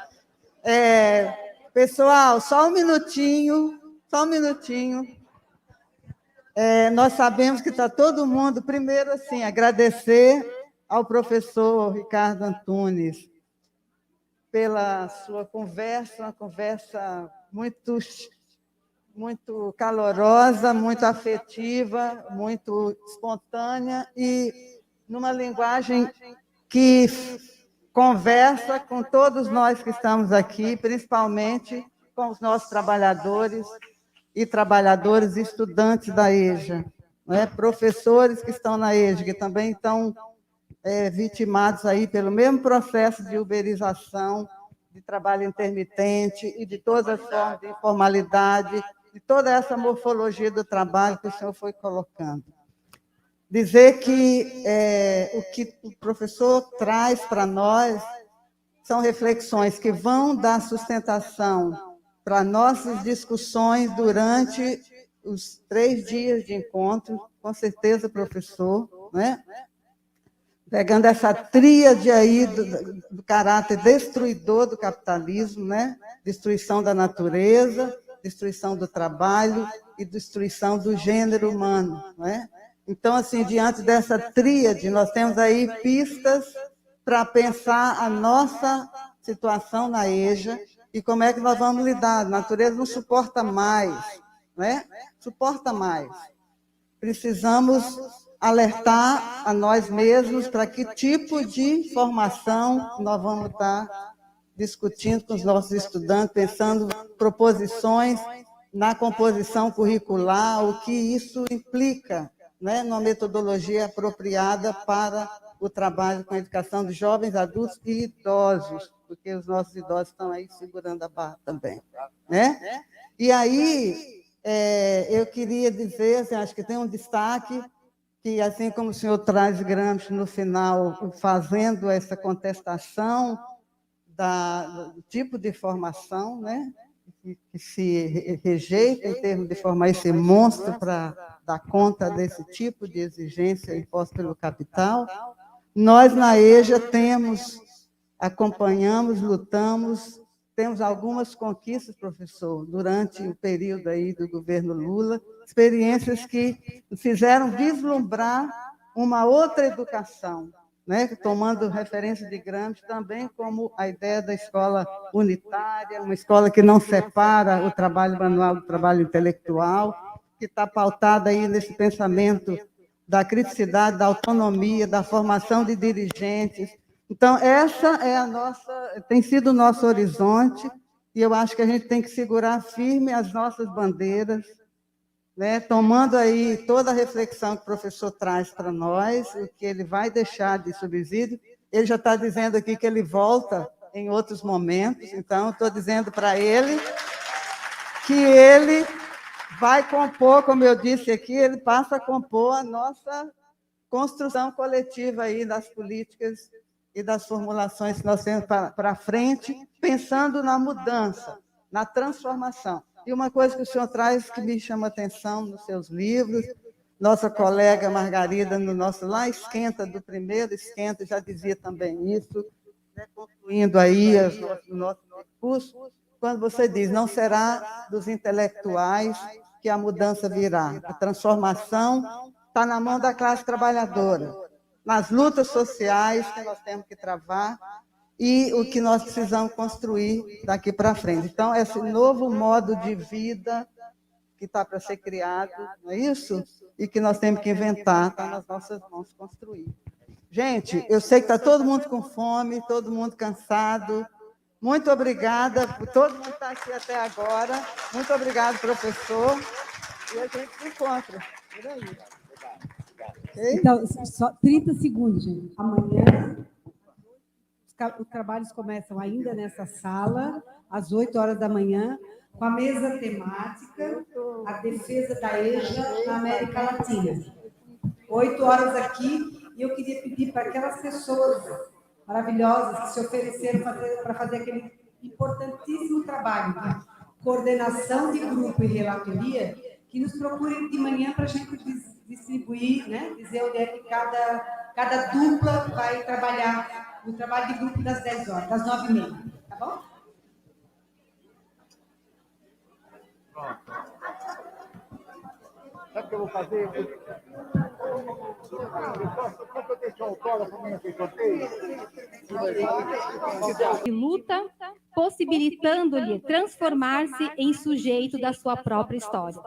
Pessoal, só um minutinho. Nós sabemos que está todo mundo. Primeiro, assim, agradecer ao professor Ricardo Antunes pela sua conversa, uma conversa muito calorosa, muito afetiva, muito espontânea e numa linguagem que conversa com todos nós que estamos aqui, principalmente com os nossos trabalhadores e estudantes da EJA, né? Professores que estão na EJA, que também estão vitimados aí pelo mesmo processo de uberização de trabalho intermitente e de todas as formas de informalidade, de toda essa morfologia do trabalho que o senhor foi colocando. Dizer que o que o professor traz para nós são reflexões que vão dar sustentação para nossas discussões durante os 3 dias de encontro, com certeza, professor, né? Pegando essa tríade aí do caráter destruidor do capitalismo, né? Destruição da natureza, destruição do trabalho e destruição do gênero humano, né? Então, assim, diante dessa tríade, nós temos aí pistas para pensar a nossa situação na EJA e como é que nós vamos lidar. A natureza não suporta mais, né? Suporta mais. Precisamos alertar a nós mesmos para que tipo de formação nós vamos estar discutindo com os nossos estudantes, pensando proposições na composição curricular, o que isso implica, né, numa metodologia apropriada para o trabalho com a educação de jovens, adultos e idosos, porque os nossos idosos estão aí segurando a barra também, né? E aí, eu queria dizer, assim, acho que tem um destaque, que assim como o senhor traz Gramsci no final, fazendo essa contestação do tipo de formação, né, que se rejeita em termos de formar esse monstro para dar conta desse tipo de exigência imposta pelo capital, nós na EJA acompanhamos, lutamos, temos algumas conquistas, professor, durante o período aí do governo Lula, experiências que fizeram vislumbrar uma outra educação, né? Tomando referência de Gramsci também como a ideia da escola unitária, uma escola que não separa o trabalho manual do trabalho intelectual, que está pautada aí nesse pensamento da criticidade, da autonomia, da formação de dirigentes. Então, essa tem sido o nosso horizonte, e eu acho que a gente tem que segurar firme as nossas bandeiras, né, tomando aí toda a reflexão que o professor traz para nós, o que ele vai deixar de subsídio. Ele já está dizendo aqui que ele volta em outros momentos, então estou dizendo para ele que ele vai compor, como eu disse aqui, ele passa a compor a nossa construção coletiva aí das políticas e das formulações que nós temos para frente, pensando na mudança, na transformação. E uma coisa que o senhor traz que me chama a atenção nos seus livros, nossa colega Margarida, no nosso lá esquenta, do primeiro esquenta, já dizia também isso, né, concluindo aí o nosso discurso, quando você diz, não será dos intelectuais que a mudança virá. A transformação está na mão da classe trabalhadora, nas lutas sociais que nós temos que travar, e o que nós precisamos construir daqui para frente. Então, esse novo modo de vida que está para ser criado, não é isso? E que nós temos que inventar, está nas nossas mãos construir. Gente, eu sei que está todo mundo com fome, todo mundo cansado. Muito obrigada por todo mundo estar aqui até agora. Muito obrigado, professor. E a gente se encontra por aí. Okay? Então, só 30 segundos, gente. Amanhã... Os trabalhos começam ainda nessa sala, às 8 horas da manhã, com a mesa temática, a defesa da EJA na América Latina. 8 horas aqui, e eu queria pedir para aquelas pessoas maravilhosas que se ofereceram para fazer aquele importantíssimo trabalho de coordenação de grupo e relatoria, que nos procurem de manhã para a gente distribuir, né? Dizer onde é que cada dupla vai trabalhar no trabalho de grupo das 10 horas, das 9h30, tá bom? Sabe o que eu vou fazer? Posso deixar o autógrafo para mim que eu E luta, possibilitando-lhe transformar-se em sujeito da sua própria história.